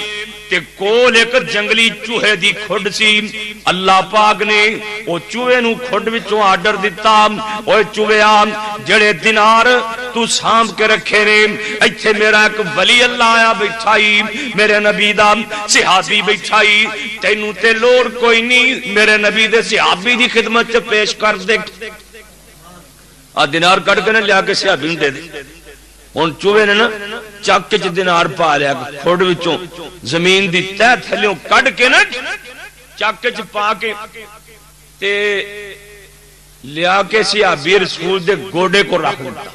تے کول ایک جنگلی چوہے دی کھڈ سی اللہ پاک نے او چوہے نو کھڈ وچوں آرڈر دتا اوے چوہیا جڑے دینار تو سانب کے رکھے نے ایتھے میرا ایک ولی اللہ آیا بیٹھائی میرے نبی دا صحابی بیٹھائی تینوں تے لوڑ کوئی نہیں میرے نبی دے صحابی دی خدمت چ پیش کر دے دینار کٹ کے نہ لیا کے صحابی نوں دے دے ہن چوہے نے نا چک چ دینار پا لیا کھڈ وچوں زمین دی تہ تھلیوں کڈ کے نا چک چ پا کے تے لیا کے صحابی رسول دے گوڑے کو رکھ دتا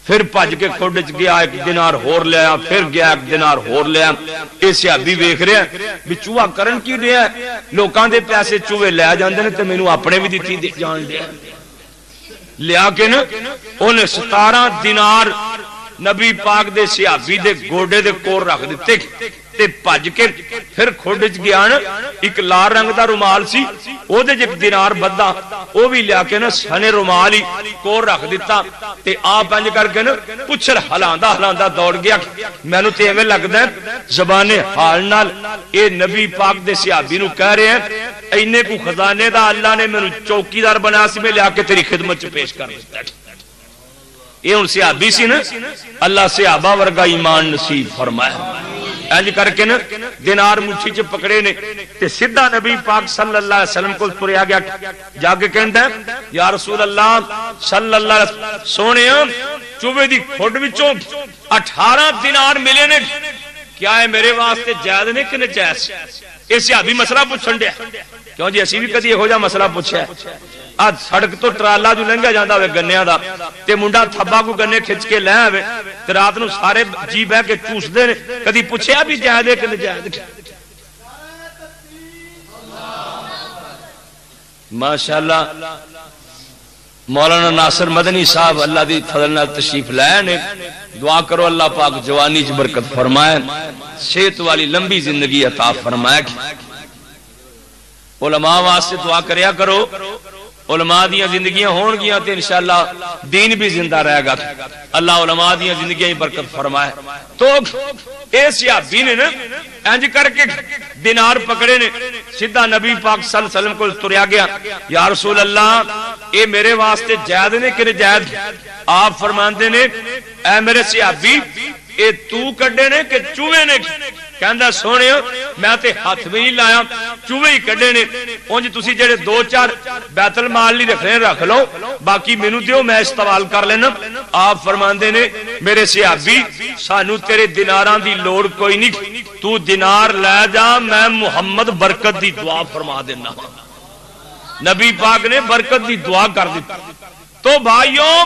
پھر بھج کے کھڈ چ گیا ایک دینار ہور لیا پھر گیا ایک دینار ہور لیا اے صحابی ویکھ رہا بھی چوہا کرن کی رہا ہے لوکاں دے پیسے چوہے لے جاندے نے تے مینوں اپنے بھی دتی جان دے لیا کے نا انہیں 17 دینار نبی پاک دے صحابی دے گوڑے دے کور رکھ دیتے تے بھج کے پھر کھڈ چ گیا نا ایک لال رنگ دا رومال سی او دے ایک دینار بدا او بھی لیا کے نا سنے رومال ہی کور رکھ دیتا تے آپ انج کر کے نا پچھل ہلاندا ہلاندا دوڑ گیا مینوں تے ایویں لگدا ہے زبان حال نال اے نبی پاک دے صحابی نو کہہ رہے ہیں اینے کو خزانے دا اللہ نے مینوں چوکیدار بنا سی میں لیا کے تیری خدمت چ پیش کر دیتا یہ ان صحابی سی نا اللہ صحابہ ورگا ایمان نصیب فرمائے انج کر کے نا دینار مٹھی چ پکڑے نے تے سیدھا نبی پاک صلی اللہ علیہ وسلم کو تریا گیا جا کے کہندا ہے یا رسول اللہ صلی اللہ علیہ وسلم سونیا چوہے دی کھڈ وچوں 18 دینار ملے نے کیا ہے میرے واسطے جائز نے کہ ناجائز اے صحابی مسئلہ پوچھن دیا کیوں جی اسی بھی کدی یہو جا مسئلہ پوچھیا ہے آج سڑک تو ٹرالا جو لنگا جاندا ہوئے گنیاں دا تے منڈا تھبا کو گنے کھچ کے لے آوے تے رات نو سارے جی بہ کے چوس دے نے کدی پوچھیا بھی جائز ہے کہ ناجائز ماشاءاللہ مولانا ناصر مدنی صاحب اللہ دی فضل نال تشریف لائے نے دعا کرو اللہ پاک جوانی چ برکت فرمائے صحت والی لمبی زندگی عطا فرمائے علماء واسطے دعا کریا کرو علماء دیاں زندگیاں ہون گیاں تے انشاءاللہ دین بھی زندہ رہے گا اللہ علماء دیاں زندگیاں ہی برکت فرمائے تو اے صحابی نے نا انج کر کے دینار پکڑے نے سیدھا نبی پاک صلی اللہ علیہ وسلم کو تریا گیا یا رسول اللہ اے میرے واسطے جائز نے کہ ناجائز آپ فرماندے نے اے میرے صحابی اے تو کڈے نے کہ چوہے نے کہندا سونیا میں تے ہاتھ بھی نہیں لایا چوہے ہی کڈے نے اونج تسی جڑے 2-4 بیت المال لی رکھنے رکھ لو باقی مینوں دیو میں استعمال کر لینا آپ فرماندے نے میرے صحابی سانو تیرے دیناراں دی لوڑ کوئی نہیں تو دینار لے جا میں محمد برکت دی دعا فرما دینا نبی پاک نے برکت دی دعا کر دی تو بھائیوں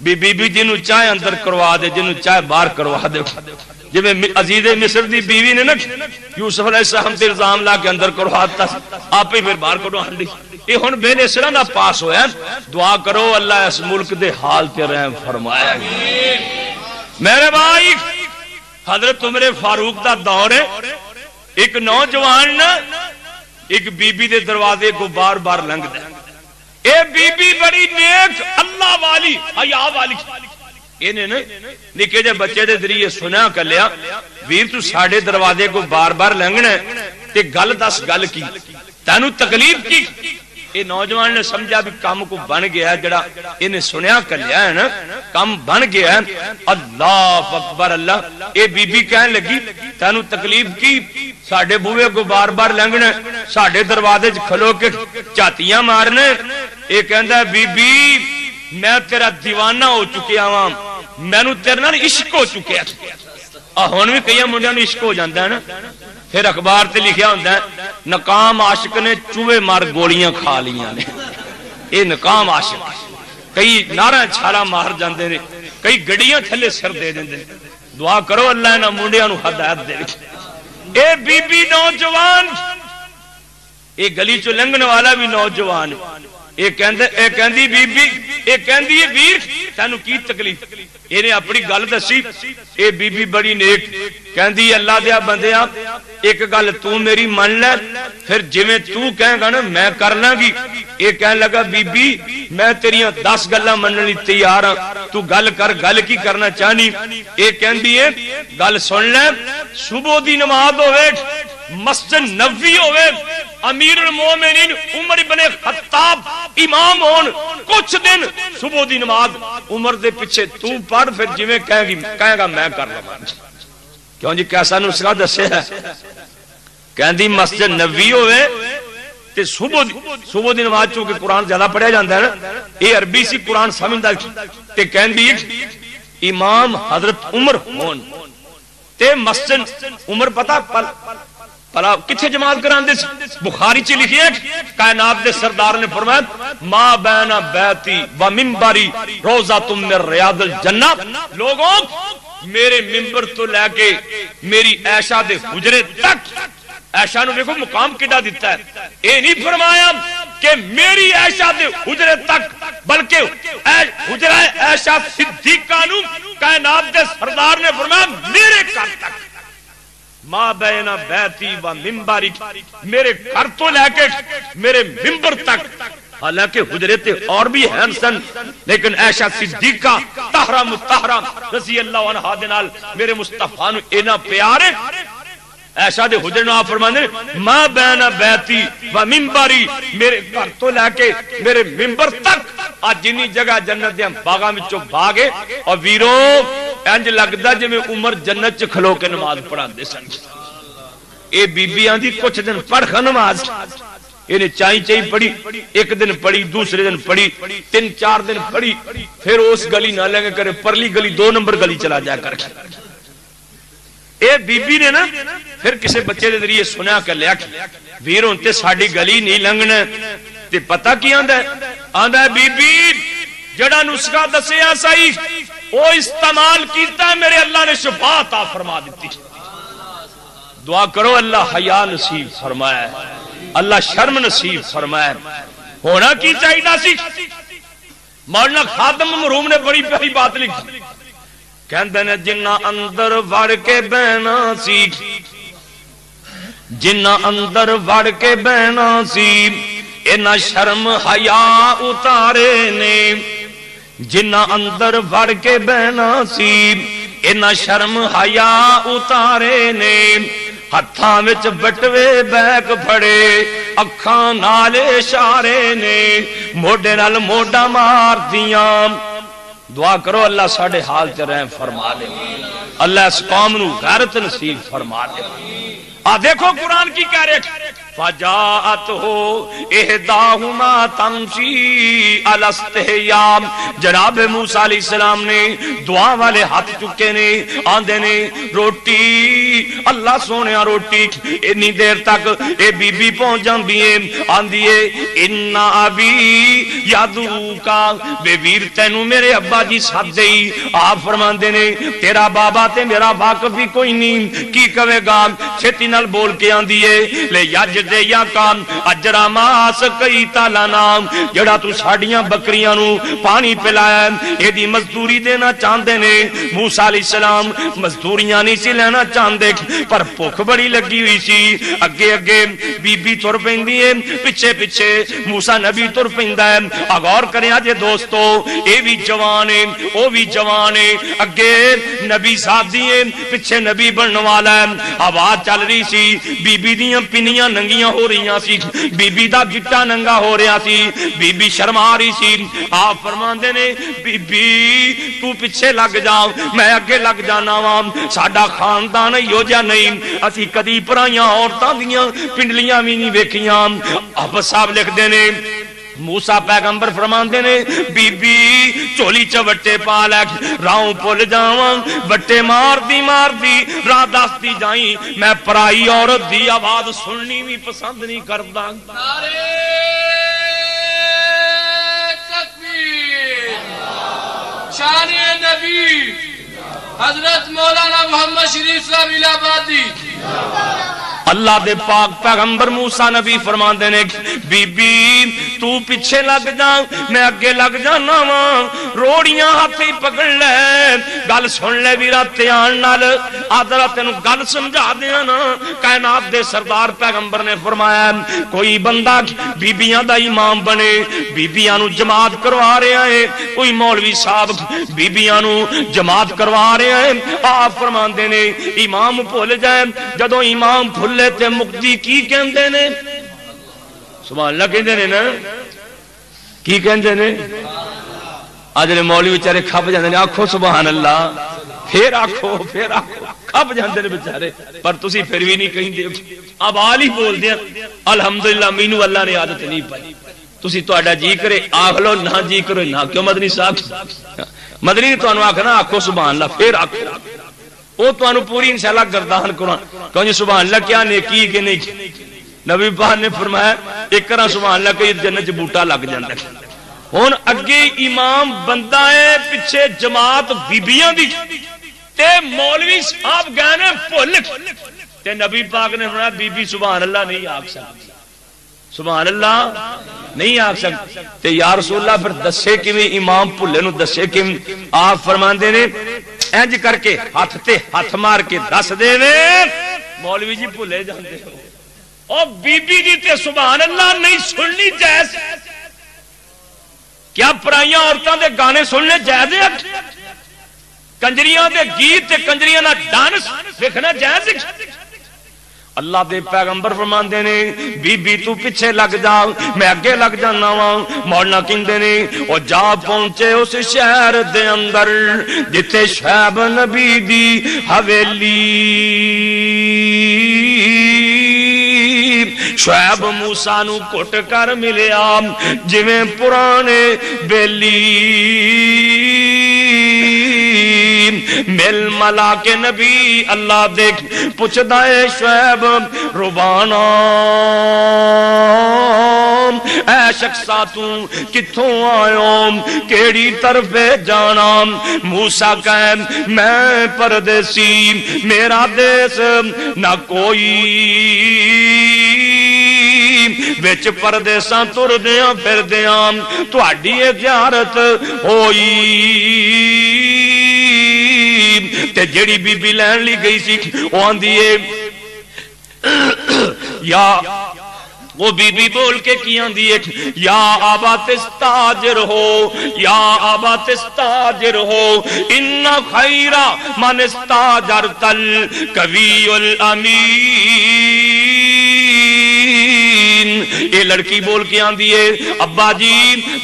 بی بی جنوں چاہے اندر کروا دے جنوں چاہے باہر کروا دے جی عزیز مصر دی بیوی نے نا یوسف علیہ السلام تے الزام لا کے اندر کروا دیتا آپ ہی پھر باہر کروا دی یہ ہن بے نسرا نہ پاس ہویا دعا کرو اللہ اس ملک دے حال تے رحم فرمائے میرے بھائی حضرت عمر فاروق دا دور ہے ایک نوجوان نا ایک بی بی دے دروازے کو بار بار لنگ دے اے بی بی بڑی نیک اللہ والی حیا والی انہیں نا نکے جے بچے دے ذریعے سنا کر لیا ویر تو ساڑھے دروازے کو بار بار لنگنا ہے تے گل دس گل کی تینو تکلیف کی یہ نوجوان نے سمجھا بھی کام کو بن گیا ہے جڑا انہیں سنیا کر لیا ہے نا کام بن گیا ہے اللہ اکبر اللہ اے بی بی کہنے لگی تینو تکلیف کی ساڑھے بوئے کو بار بار لنگنا ساڑھے دروازے کھلو کے چاتیاں مارنے اے کہندہ بی بی میں تیرا دیوانہ ہو چکے آوام میں نو تیرے نال عشق ہو چکے ہون بھی کئی منڈیاں نو عشق ہو جاندہ ہے نا پھر اخبار تے لکھیا ہوندہ ہے ناکام عاشق نے چوہے مار گولیاں کھا لیاں نے اے ناکام عاشق کئی نعرہ چھالا مار جاندے نے کئی گڑیاں تھلے سر دے دیندے دعا کرو اللہ نہ منڈیاں نو ہدایت دے اے بی بی نوجوان اے گلی چو لنگن والا بھی نوجوان اے کہندی بی بی اے کہندی ویر تینو کی تکلیف انہیں اپنی گل دسی اے بی بی بڑی نیک کہندی اللہ دیا بندیا ایک گل تو میری من لے پھر جویں تو کہیں گا نا میں کرنا گی اے کہنے لگا بی بی میں تیریاں 10 گلاں مننی تیار ہاں تو گل کر گل کی کرنا چاہنی اے کہندی ہے گل سن لے صبح دی نماز ہوئے مسجد نبوی ہوئے امیر المومنین عمر بن خطاب امام ہون کچھ دن صبح دی نماز عمر دے پیچھے تو پڑھ پھر جویں کہے گا میں کر لوں کیوں جی کیسا نسخہ دسے ہے کہندی مسجد نبوی ہوئے تے صبح دی نماز چونکہ قرآن زیادہ پڑھیا جاندہ ہے نا یہ عربی سی قرآن سمجھدا تے کہندی امام حضرت عمر ہون تے مسجد عمر پتہ پلا کتھے جماعت کراندے بخاری چ لکھی ہے کائنات دے سردار نے فرمایا ما بین بیتی و منبری روضۃ من ریاض الجنہ لوگوں میرے منبر تو لے کے میری عائشہ دے حجرے تک عائشہ نو دیکھو مقام کڈا دیتا ہے اے نہیں فرمایا کہ میری عائشہ دے حجرے تک بلکہ حجرہ عائشہ صدیقہ نو کائنات دے سردار نے فرمایا میرے گھر تک ما بین بیتی و منبری میرے گھر تو لے کے میرے منبر تک حالانکہ حجرے تے اور بھی ہیں سن لیکن عائشہ صدیقہ طاہرہ مطہرہ رضی اللہ عنہا دے نال میرے مصطفیٰ نو اینا پیارے عائشہ دے حجرے نو آپ فرماندے ما بین بیتی و منبری میرے گھر تو لے کے میرے منبر تک آج جنی جگہ جنت دے باغاں وچوں بھاگے اور ویرو انج لگدا جویں عمر جنت چ کھلو کے نماز پڑھاندے سن اے بیبیاں دی کچھ دن پڑھ نماز انہیں چائی پڑھی ایک دن پڑھی دوسرے دن پڑھی 3-4 دن پڑھی پھر اس گلی نہ لیں گے کرے پرلی گلی 2 نمبر گلی چلا جا کر اے بی بی نے نا پھر کسی بچے دے ذریعے سنا کر لیا ویروں تے ساڑی گلی نہیں لنگنا تے پتہ کی آندہ ہے بی بی جڑا نسخہ دسیا سائی وہ استعمال کیتا ہے میرے اللہ نے شفا عطا فرما دیتی دعا کرو اللہ حیا نصیب فرمائے اللہ شرم نصیب فرمائے ہونا کی چاہیے سی مولانا خادم مرحوم نے بڑی پیاری بات لکھی کہندے نے جنہ اندر وڑ کے بہنا سی جنہ اندر وڑ کے بہنا سی اینا شرم حیا اتارے نے جنہ اندر وڑ کے بہنا سی اینا شرم حیا اتارے نے ہتھاں وچ بٹوے بیک پھڑے اکھاں نال اشارے نے موڈے نال موڈا مار دیاں دعا کرو اللہ ساڈے حال تے رحم فرما دے اللہ اس قوم نو غیرت نصیب فرما دے دیکھو قرآن کی کہہ رہے فجاءته احداهما تمشي على استحياء. جناب موسیٰ علیہ السلام نے دعا والے ہاتھ چکے نے آندے نے روٹی اللہ سونے روٹی اتنی دیر تک اے بی بی پہنچ جاندی ہے آندی ہے ان ابی یادوکا بے ویر تینوں میرے ابا جی ساتھ دئی. آپ فرماندے نے تیرا بابا تے میرا واقف ہی کوئی نہیں کی کہے گا. چھتی نال بول کے آندی ہے لے یج دے یا کام اجرا ماس کئی تالانا جڑا تو ساڈیاں بکریاں نو پانی پلایا اے دی مزدوری دینا چاہندے نے. موسیٰ علیہ السلام مزدوریاں نہیں سی لینا چاہندے پر بھوک بڑی لگی ہوئی سی. اگے اگے بی بی تر پیندی ہے پیچھے پیچھے موسیٰ نبی تر پیندا ہے. غور کریں جے دوستو اے بھی جوان ہے او بھی جوان ہے اگے نبی صاحب دی پیچھے نبی بنن والا ہے. آواز چل رہی سی بی بی دیاں پنیاں ننگیاں ہو رہیاں سی بی بی دا گٹا ننگا ہو رہا سی بی بی شرما رہی سی. آپ فرماندے نے بی بی تو پیچھے لگ جا میں اگے لگ جانا وا ساڈا خاندان ہو جا نہیں اسی کدی پرائیاں عورتاں دیاں پنڈلیاں بھی نہیں ویکھیاں. اب صاحب لکھدے نے موسیٰ پیغمبر فرماندے نے بی بی چولی چوٹے پا لے راہوں پل جاواں بٹے مار دی راہ دس دی جائیں میں پرائی عورت دی آواز سننی بھی پسند نہیں کردا. نعرہ تکبیر شان نبی حضرت مولانا محمد شریف صاحب الہ آبادی. اللہ دے پاک پیغمبر موسیٰ نبی فرماندے نے بی بی تو پیچھے لگ جا میں اگے لگ جانا وا روڑیاں ہاتھ ہی پکڑ لے گل سن لے ویرا دھیان نال آدرا تینوں گل سمجھا دیاں نا. کائنات دے سردار پیغمبر نے فرمایا کوئی بندہ بیبیاں دا امام بنے بیبیاں نو جماعت کروا رہا ہے کوئی مولوی صاحب بیبیاں نو جماعت کروا رہا ہے. آپ فرماندے نے امام بھول جائے جدوں امام بھول تے مقتی کی کہندے نے سبحان اللہ کہندے نے نا کی کہندے نے اج دے مولوی بیچارے کھپ جاندے نے آکھو سبحان اللہ پھر آکھو کھپ جاندے نے بیچارے پر تسی پھر بھی نہیں کہندے اب آل ہی بول دیا الحمدللہ مینوں اللہ نے عادت نہیں پائی تسی تہاڈا جی کرے آکھ لو نہ جی کرے نہ کیوں مدنی صاحب مدنی تانوں آکھنا آکھو سبحان اللہ پھر آکھو وہ تو پوری انشاءاللہ گردان قرآن کہوں سبحان اللہ کیا نیکی کہ نہیں. نبی پاک نے فرمایا ایک طرح سبحان اللہ کہ جنت بوٹا لگ جاتا ہے. ہن اگے امام بندہ ہے پیچھے جماعت بیبیاں دی تے مولوی صاحب گئے نے بھول تے نبی پاک نے فرمایا بی بی سبحان اللہ نہیں آکھ سکتی سبحان اللہ نہیں آکھ سکتی تے یا رسول اللہ پھر دسے کیویں امام بھلے نو دسے کیویں. آپ فرماندے نے انج کر کے ہاتھ تے ہاتھ مار کے دس دے مولوی جی بھولے جاندے او بی بی دی تے سبحان اللہ نہیں سننی جائز کیا پرائیاں عورتاں دے گانے سننے جائز ہے کنجریاں دے گیت تے کنجریاں دا ڈانس دیکھنا جائز ہے. اللہ دے پیغمبر فرماندے نے بی بی تو پیچھے لگ جا میں اگے لگ جانا وا. مولانا کہندے نے او جا پہنچے اس شہر دے اندر جتھے شعیب نبی دی حویلی شعیب موسیٰ نو کٹ کر ملیا جویں پرانے بیلی مل ملا کے نبی اللہ دیکھ پوچھ دائے شعیب ربانا اے شخصا تو کتھوں آئوں کیڑی طرف جانا. موسیٰ کہے میں پردیسی میرا دیس نہ کوئی وچ پردیساں تر دیاں پھر دیاں تہاڈی زیارت ہوئی تے جڑی بی بی لین لی گئی سی وہ آندی ہے یا وہ بی بی بول کے کی آندی ہے یا آبا تستاجر ہو یا آبا تستاجر ہو ان خیر من استاجرت القوی الامین یہ لڑکی بول کے آندی ہے ابا جی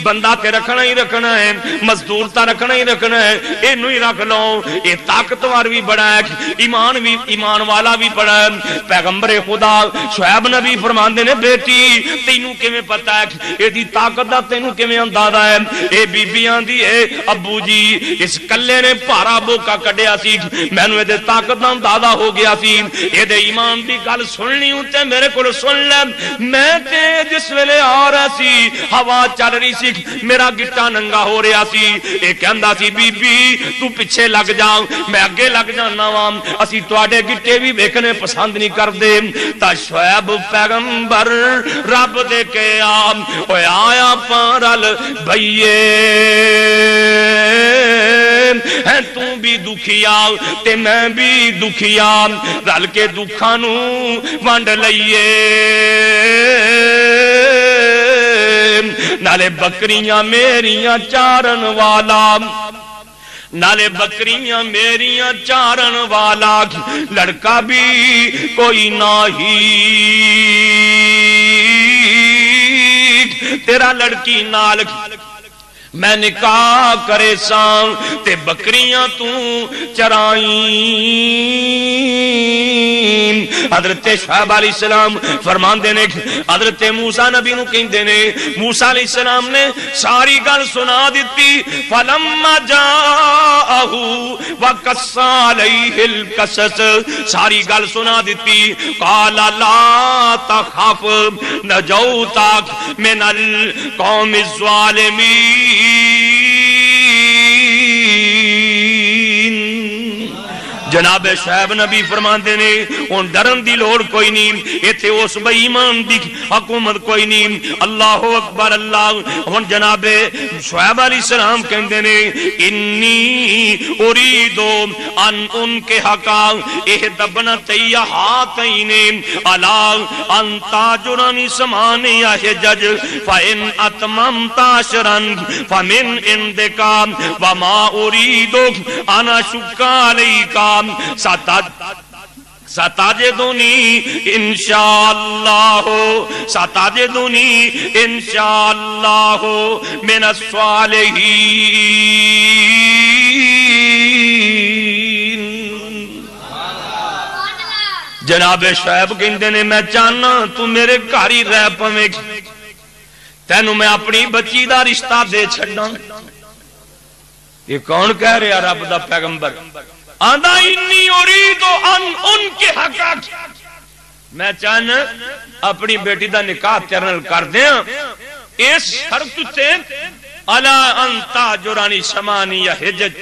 بندہ تے رکھنا ہی رکھنا ہے، مزدور تا رکھنا ہی رکھنا ہے، اینو ہی رکھ لو، یہ طاقتور بھی بڑا ہے، ایمان والا بھی بڑا ہے۔ پیغمبر خدا شعیب نبی فرماندے نے بیٹی تینوں کیویں پتہ ہے ایدی طاقت دا تینوں کیویں اندازہ ہے؟ اے بی بی آندی ہے ابو جی اس کلے نے پارا بوکا کڈیا سی، مینوں اے دے طاقت دا اندازہ ہو گیا سی، اے دے ایمان دی گل سننی تے میرے کول سن لے، میں تے جس ویلے آ رہا سی ہوا چل رہی سی میرا گٹا ننگا ہو رہا سی، اے کہندا سی بی بی تو پیچھے لگ جا میں اگے لگ جانا وا، اسی تواڈے گٹے بھی ویکھنے پسند نہیں کردے۔ تا شعیب پیغمبر رب دے کے آیا پارل بھئیے ہے تو بھی دکھیا تے میں بھی دکھیا، رل کے دکھاں نو ونڈ لئیے، نالے بکریاں میریاں چارن والا، نالے بکریاں میریاں چارن والا، لڑکا بھی کوئی نہیں تیرا لڑکی نال میں نکاح کرے سان تے بکریاں تو چرائیں۔ حضرت شعیب علیہ السلام فرماندے نے حضرت موسیٰ نبی نو کہندے نے موسیٰ علیہ السلام نے ساری گل سنا دیتی، فلما جاءہ وقص علیہ القصص، ساری گل سنا دیتی، قال لا تخف نجوت من القوم الظالمین۔ جناب شعیب نبی فرماندے نے ان ڈرن دی لوڑ کوئی نہیں، ایتھے اس بے ایمان دی حکومت کوئی نہیں۔ اللہ اکبر اللہ۔ ہن جناب شعیب علیہ السلام کہندے نے انی اريد ان کے حقا اہدبنا تیہاتین علا ان تاجرنی سمانیہ حجج فإن اتممت عشرا فمن عندک وما اريد ان اشق علیک ستجدنی انشاءاللہ من الصالحین۔ جناب شعیب کہندے نے میں چاہنا تو میرے گھر ہی رہ پویں، تینوں میں اپنی بچی دا رشتہ دے چھڈاں۔ یہ کون کہہ رہا رب دا پیغمبر؟ آندھا انی اريد ان کے حقاق، میں چاہنا اپنی بیٹی دا نکاح تیرنل کر دیں اس شرط تے علا ان تاجرانی سمانیہ حجج،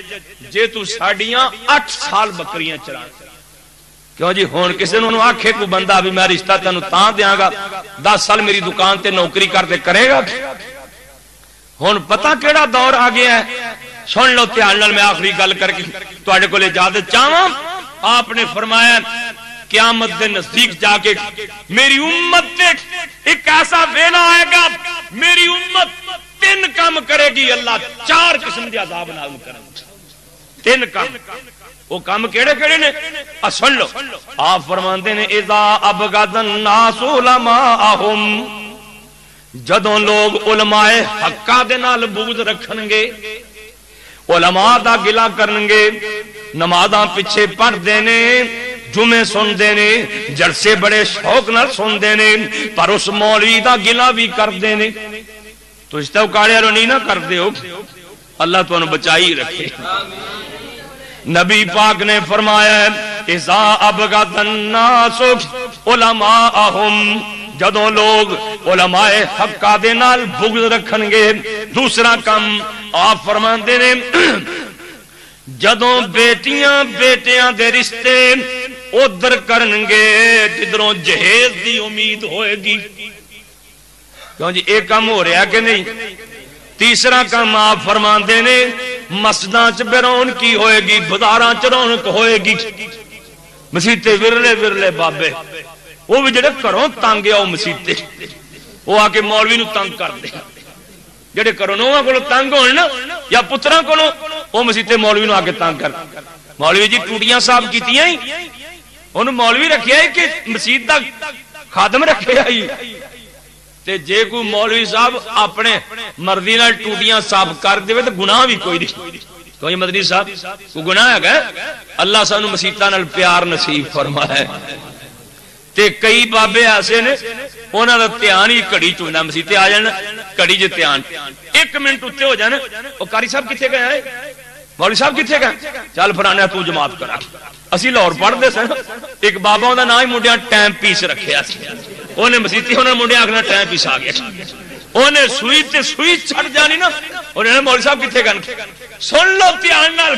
جے تو ساڑیاں 8 سال بکریاں چران۔ کیوں جی ہون کسی نے انہوں آکھے کو بندہ بھی میں رشتہ تینوں تاں دیاں گا 10 سال میری دکان تے نوکری کرتے کرے گا؟ ہون پتہ کیڑا دور آ گیا ہے؟ سن لو دھیان نال، میں آخری گل کر کے تواڈے کول اجازت چاہواں۔ آپ نے فرمایا قیامت دے نزدیک جا کے میری امت تے ایک ایسا ویلا آئے گا میری امت 3 کام کرے گی، اللہ 4 قسم دے عذاب نال کرے گا۔ 3 کام، وہ کام کیڑے کیڑے نے؟ سن لو، آپ فرماندے نے اذا ابغض الناس علماءہم، جدوں لوگ علماء حقا دے نال بغض رکھن گے، علماء دا گلا کرنگے، نمازاں پیچھے پڑھ دینے، جمعے سن دینے، جلسے بڑے شوق نال سن دینے، پر اس مولوی دا گلا بھی کر دینے، تو اس طرح کاڑے رو نہیں نہ کر دے ہو، اللہ تو انہوں بچائی رکھے۔ نبی پاک نے فرمایا ہے اذا ابغض الناس علماءہم، جدوں لوگ علماء حقا دے نال بغض رکھن گے۔ دوسرا کم آپ فرماندے نے جدوں بیٹیاں بیٹیاں دے رشتے ادھر کرنگے جدروں جہیز دی امید ہوئے گی۔ کیوں جی ایک کم ہو رہا کہ نہیں؟ تیسرا کم آپ فرماندے نے مسجداں چ بیرون کی ہوئے گی، بازاراں چ رونق ہوئے گی، مسیتے ورلے ورلے بابے وہ بھی جڑے گھروں تنگ آؤ مسیتے وہ آ کے مولوی نو تنگ کر دے، جڑے گھروں نوہاں کولوں تنگ ہون نا یا پتراں کولوں وہ مسیتے مولوی نو آ کے تنگ کر۔ مولوی جی ٹوٹیاں صاحب کیتیاں ہی انہوں مولوی رکھیا ہے کہ مسجد دا خادم رکھیا ہی، تے جے کوئی مولوی صاحب اپنے مرضی نال ٹوٹیاں صاف کر دے تو گناہ بھی کوئی نہیں. کوئی مدنی صاحب کوئی گناہ ہے؟ اللہ سانو مسیتاں نال پیار نصیب فرمائے. تے کئی بابے ایسے نے انہاں دا دھیان ہی گھڑی چوندا، مسیتے آ جان گھڑی جے دھیان 1 منٹ اتنے ہو جانا، او قاری صاحب کتنے گئے ہیں، مولوی صاحب کتنے گئے، چل فلانے تو جماعت کرا. اسی لاہور پڑھتے سن، ایک بابا دا نام ہی منڈیاں ٹائم پیس رکھیا سی. انہیں مسیتی انہاں منڈیاں آکھنا ٹائم پیس آ گیا. انہیں سوئی تے سوئی چھڑ جانی نا، انہیں مولوی صاحب کتنے گئے. سن لو دھیان نال،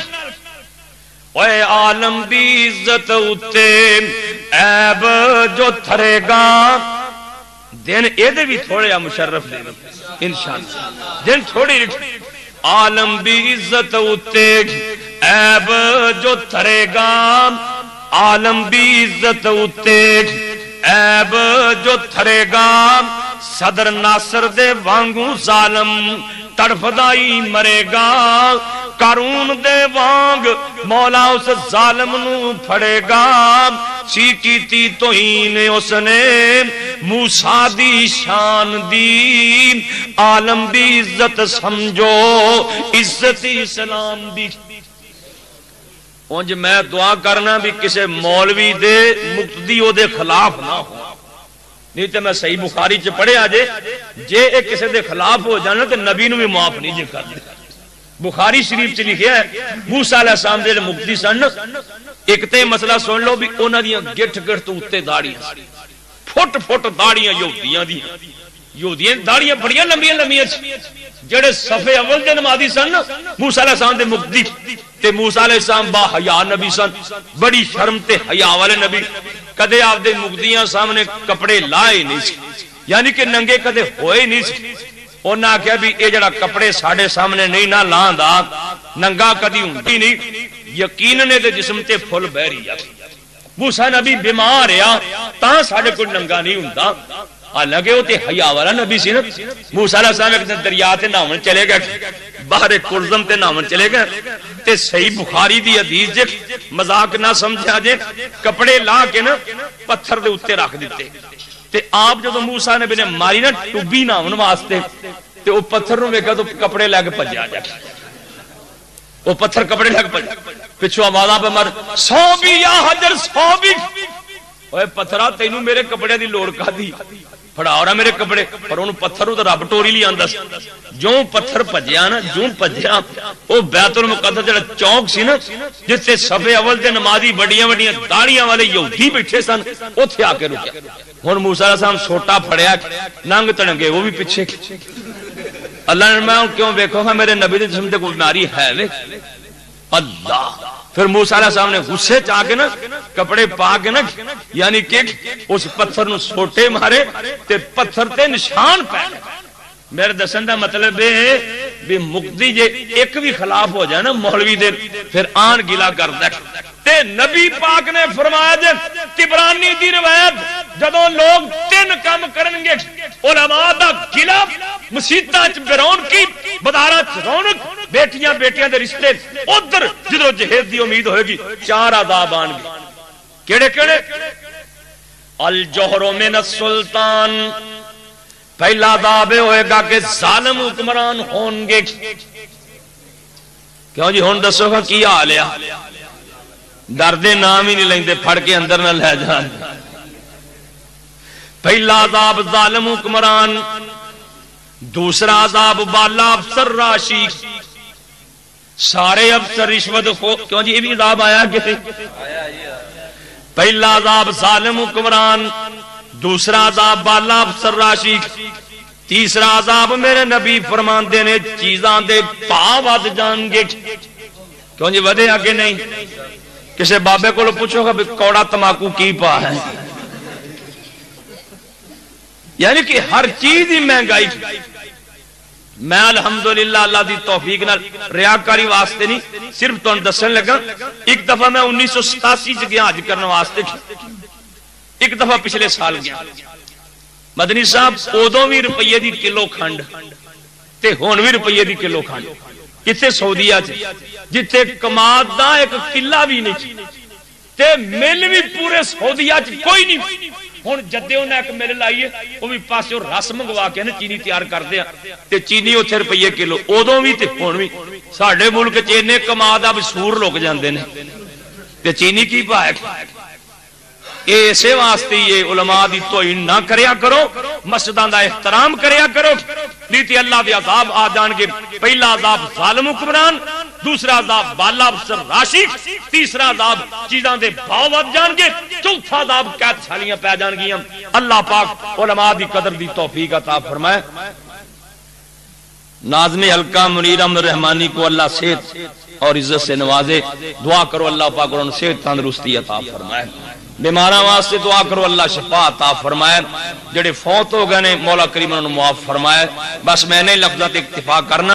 اوے عالم دی عزت اتے عیب جو تھرے گا، دن ایدے بھی تھوڑے یا مشرف دے انشاءاللہ، دن تھوڑی عالم دی عزت اتے عیب جو تھرے گا، عالم دی عزت اتے عیب جو تھرے گا، صدر ناصر دے وانگو ظالم تڑفدائی مرے گا، قارون دے وانگ مولا اس ظالم نو پھڑے گا، سی کیتی توہین اس نے موسیٰ دی شان دی، عالم دی عزت سمجھو عزت اسلام دی. اونج میں دعا کرنا بھی کسے مولوی دے مقتدی او دے خلاف نہ ہو، نہیں تو میں صحیح بخاری چ پڑھے آجے جے ایک کسے دے خلاف ہو جانا تو نبی نو بھی معاف نہیں جے کر دے. بخاری شریف چ لکھیا ہے موسیٰ علیہ السلام دے مقتدی سن، ایک تے مسئلہ سن لو بھی انہاں دیاں گٹھ گٹھ تو اتے داڑیاں، فٹ فٹ داڑیاں یہودیاں دی، یہودیاں داڑیاں بڑیاں لمبیاں لمبیاں، جڑے صفے اول دے نمازی سن موسیٰ علیہ السلام دے مقتدی، تے موسیٰ علیہ السلام با حیا نبی سن، بڑی شرم تے حیا والے نبی، کدے آپ دے مقتدیاں سامنے کپڑے لائے نہیں سی، یعنی کہ ننگے کدے ہوئے نہیں سی. انہاں آکھیا بھی اے جڑا کپڑے ساڈے سامنے نہیں نہ لاندا ننگا کدی ہوندی نہیں، یقیناً دے جسم تے پھل بہ رہی ہے. موسیٰ نبی بیمار ہے تاں ساڈے کول ننگا نہیں ہوندا، حالانکہ وہ تے حیا والا نبی سی نا. موسیٰ علیہ السلام ایک دن دریا تے نہاون چلے گئے، باہر کلزم تے نہاون چلے گئے تے صحیح بخاری دی حدیث جے مذاق نہ سمجھا جے، کپڑے لا کے نا پتھر دے اوتے رکھ دتے تے آپ جدوں موسیٰ نبی نے ماری نا ٹوبی نہاون واسطے تے او پتھر نو ویکھا تو کپڑے لے کے بھجیا جا، وہ پتھر کپڑے لے کے بھجیا، پچھوں آوازاں پہ مر سو بھی یا حجر سو بھی، اوے پتھرا تینوں میرے کپڑے دی لوڑ کادی، پھڑا رہا میرے کپڑے، پر انہوں پتھروں تو رب ٹوری لی آندا سی. جو پتھر پجیا نا، جو پجیا وہ بیت المقدس جڑا چوک سی نا جس صفے اول دے نمازی بڑیاں بڑیاں داڑیاں والے یہودی بیٹھے سن، اوتھے آ کے رکیا. ہن موسیٰ علیہ السلام سوٹا پھڑیا ننگ تڑنگے وہ بھی پیچھے. اللہ نے میں کیوں ویکھو گا میرے نبی دے جسم تے کوئی بیماری ہے وے اللہ. پھر موسیٰ علیہ السلام نے غصے چاہ کے نا کپڑے پا کے نا یعنی کہ اس پتھر نو سوٹے مارے تے پتھر تے نشان پہ. میرے دسن دا مطلب ہے بھی مقتدی جے ایک بھی خلاف ہو جائے نا مولوی دے پھر آن گلا کر دے. تے نبی پاک نے فرمایا جے تبرانی دی روایت جدوں لوگ 3 کام کرن گے، علماء دا گلا، مسیتاں چ برونقی، بازاراں چ رونق، بیٹیاں بیٹیاں دے رشتے، ادھر جدوں جہیز دی امید ہوئے گی 4 عذاب آن گے. کیڑے کیڑے؟ الجوہر من السلطان، پہلا عذاب ہوئے گا کہ ظالم حکمران ہون گے. کیوں جی ہن دسو گا کی حال ہے؟ ڈردے نام ہی نہیں لیندے، پھڑ کے اندر نہ لے جان. پہلا عذاب ظالم حکمران، دوسرا عذاب بالا افسر راشی، سارے افسر رشوت خور. کیوں جی یہ بھی عذاب آیا کہ پہلا عذاب ظالم حکمران، دوسرا عذاب بالا افسر راشی، تیسرا عذاب میرے نبی فرماندے نے چیزاں دے پا ود جان گے. کیوں جی ودے آگے نہیں؟ کسے بابے کو پوچھو گا بھی کوڑا تماکو کی پا ہے، یعنی کہ ہر چیز ہی مہنگائی. میں الحمدللہ اللہ دی توفیق نال ریاکاری واسطے نہیں صرف تو دسن لگا. ایک دفعہ میں 1987 سے گیا حج کرنے واسطے، ایک دفعہ پچھلے سال گیا. مدنی صاحب ادوں بھی روپیے دی کلو کھنڈ تے ہون بھی روپیے دی کلو کھنڈ کتنے سعودیہ جتنے کماد دا ایک قلعہ بھی نہیں تے مل بھی پورے سعودیہ کوئی نہیں. ہن جدے انہاں ایک مل لائیے او بھی پاسے رس منگوا کے نا چینی تیار کردے ہیں تے چینی اوتھے روپیے کلو اودوں بھی تے ہن بھی ساڈے ملک چ اینے کما دا سور لک جاندے نے تے چینی کی پائے اسے واسطے یہ علماء دی توہین نہ کریا کرو مسجداں دا احترام کریا کرو نہیں تے اللہ دے عذاب آ جان گے پہلا عذاب ظالم حکمران دوسرا عذاب بالا افسر راشی تیسرا عذاب چیزاں دے بھاؤ ود جان گے چوتھا عذاب قید سالیاں پہ جان گیاں اللہ پاک علماء دی قدر دی توفیق عطا فرمائے ناظم حلقہ منیر احمد رحمانی کو اللہ صحت اور عزت سے نوازے دعا کرو اللہ پاک انہوں نے صحت تندرستی عطا فرمائے بیماراں واسطے دعا کرو اللہ شفا عطا فرمائے جڑے فوت ہو گئے نے مولا کریم انہوں نے معاف فرمائے بس میں نے لفظات اکتفا کرنا